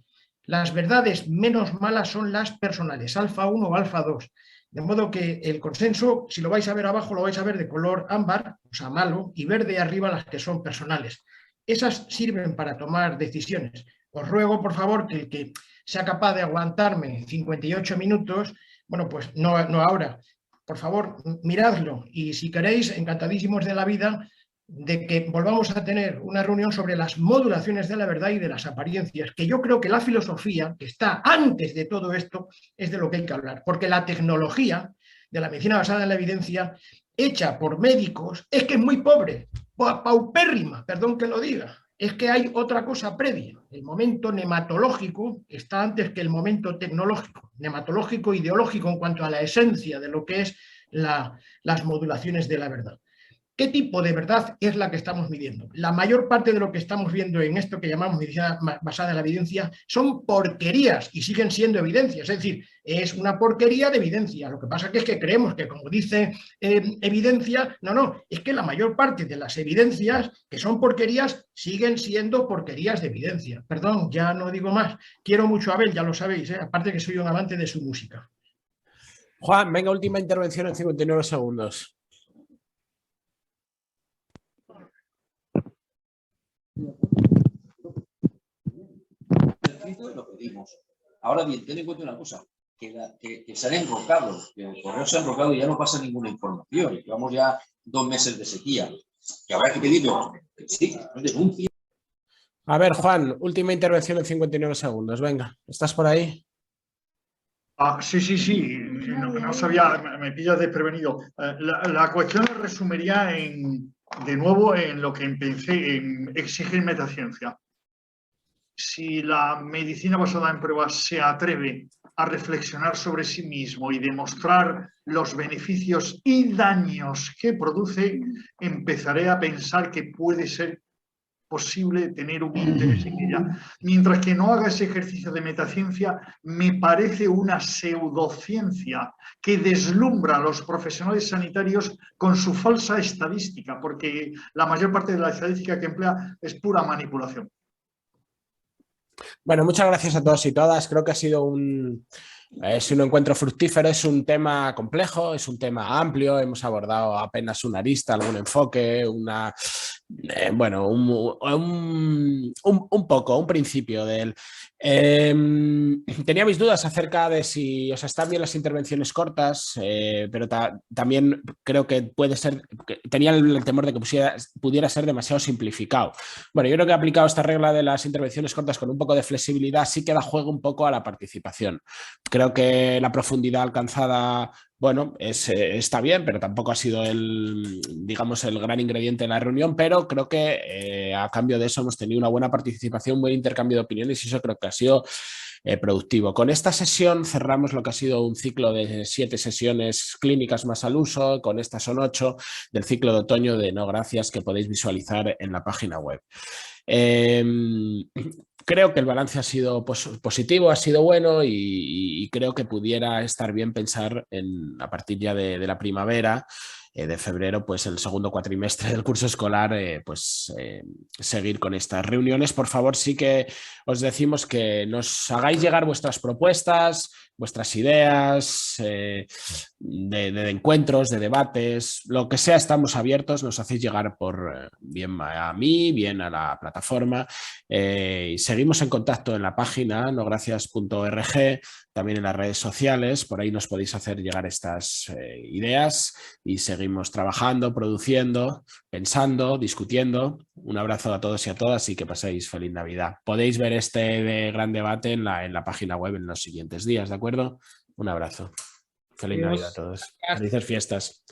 Las verdades menos malas son las personales, alfa 1 o alfa 2. De modo que el consenso, si lo vais a ver abajo, lo vais a ver de color ámbar, o sea, malo, y verde arriba las que son personales. Esas sirven para tomar decisiones. Os ruego, por favor, que el que sea capaz de aguantarme 58 minutos, bueno, pues no ahora. Por favor, miradlo y si queréis, encantadísimos de la vida, de que volvamos a tener una reunión sobre las modulaciones de la verdad y de las apariencias, que yo creo que la filosofía, que está antes de todo esto, es de lo que hay que hablar, porque la tecnología de la medicina basada en la evidencia, hecha por médicos, es que es muy pobre, paupérrima, perdón que lo diga, es que hay otra cosa previa, el momento nematológico está antes que el momento tecnológico, nematológico ideológico en cuanto a la esencia de lo que es las modulaciones de la verdad. ¿Qué tipo de verdad es la que estamos midiendo? La mayor parte de lo que estamos viendo en esto que llamamos medicina basada en la evidencia son porquerías y siguen siendo evidencias, es decir, es una porquería de evidencia. Lo que pasa es que creemos que, como dice evidencia, no, es que la mayor parte de las evidencias que son porquerías siguen siendo porquerías de evidencia. Perdón, ya no digo más. Quiero mucho a Abel, ya lo sabéis, aparte que soy un amante de su música. Juan, venga, última intervención en 59 segundos. Lo pedimos. Ahora bien, ten en cuenta una cosa, que se han enrocado, que el correo se ha enrocado y ya no pasa ninguna información, y llevamos ya 2 meses de sequía, que habrá que pedirlo, que sí, que no denuncie. A ver, Juan, última intervención en 59 segundos. Venga, ¿estás por ahí? Sí. No sabía, me pillas desprevenido. La cuestión la resumiría de nuevo en lo que empecé, en exigir metaciencia. Si la medicina basada en pruebas se atreve a reflexionar sobre sí mismo y demostrar los beneficios y daños que produce, empezaré a pensar que puede ser posible tener un interés en ella. Mientras que no haga ese ejercicio de metaciencia, me parece una pseudociencia que deslumbra a los profesionales sanitarios con su falsa estadística, porque la mayor parte de la estadística que emplea es pura manipulación. Bueno, muchas gracias a todos y todas. Creo que ha sido un encuentro fructífero. Es un tema complejo, es un tema amplio. Hemos abordado apenas una arista, algún enfoque, bueno, un principio de él. Tenía mis dudas acerca de si os están bien las intervenciones cortas, pero también creo que puede ser, tenía el temor de que pudiera ser demasiado simplificado. Bueno, yo creo que he aplicado esta regla de las intervenciones cortas con un poco de flexibilidad, sí que da juego un poco a la participación. Creo que la profundidad alcanzada, bueno, está bien, pero tampoco ha sido digamos, el gran ingrediente de la reunión, pero creo que a cambio de eso hemos tenido una buena participación, un buen intercambio de opiniones y eso creo que ha sido productivo. Con esta sesión cerramos lo que ha sido un ciclo de 7 sesiones clínicas más al uso, con estas son 8 del ciclo de otoño de No Gracias que podéis visualizar en la página web. Creo que el balance ha sido positivo, ha sido bueno y creo que pudiera estar bien pensar a partir ya de la primavera, de febrero, pues el segundo cuatrimestre del curso escolar, seguir con estas reuniones. Por favor, sí que os decimos que nos hagáis llegar vuestras propuestas, vuestras ideas de encuentros, de debates, lo que sea, estamos abiertos, nos hacéis llegar bien a mí, bien a la plataforma. Seguimos en contacto en la página nogracias.org, también en las redes sociales, por ahí nos podéis hacer llegar estas ideas y seguimos trabajando, produciendo, pensando, discutiendo. Un abrazo a todos y a todas y que paséis feliz Navidad. Podéis ver este gran debate en la página web en los siguientes días, ¿de acuerdo? Un abrazo. Feliz Navidad a todos. Felices fiestas.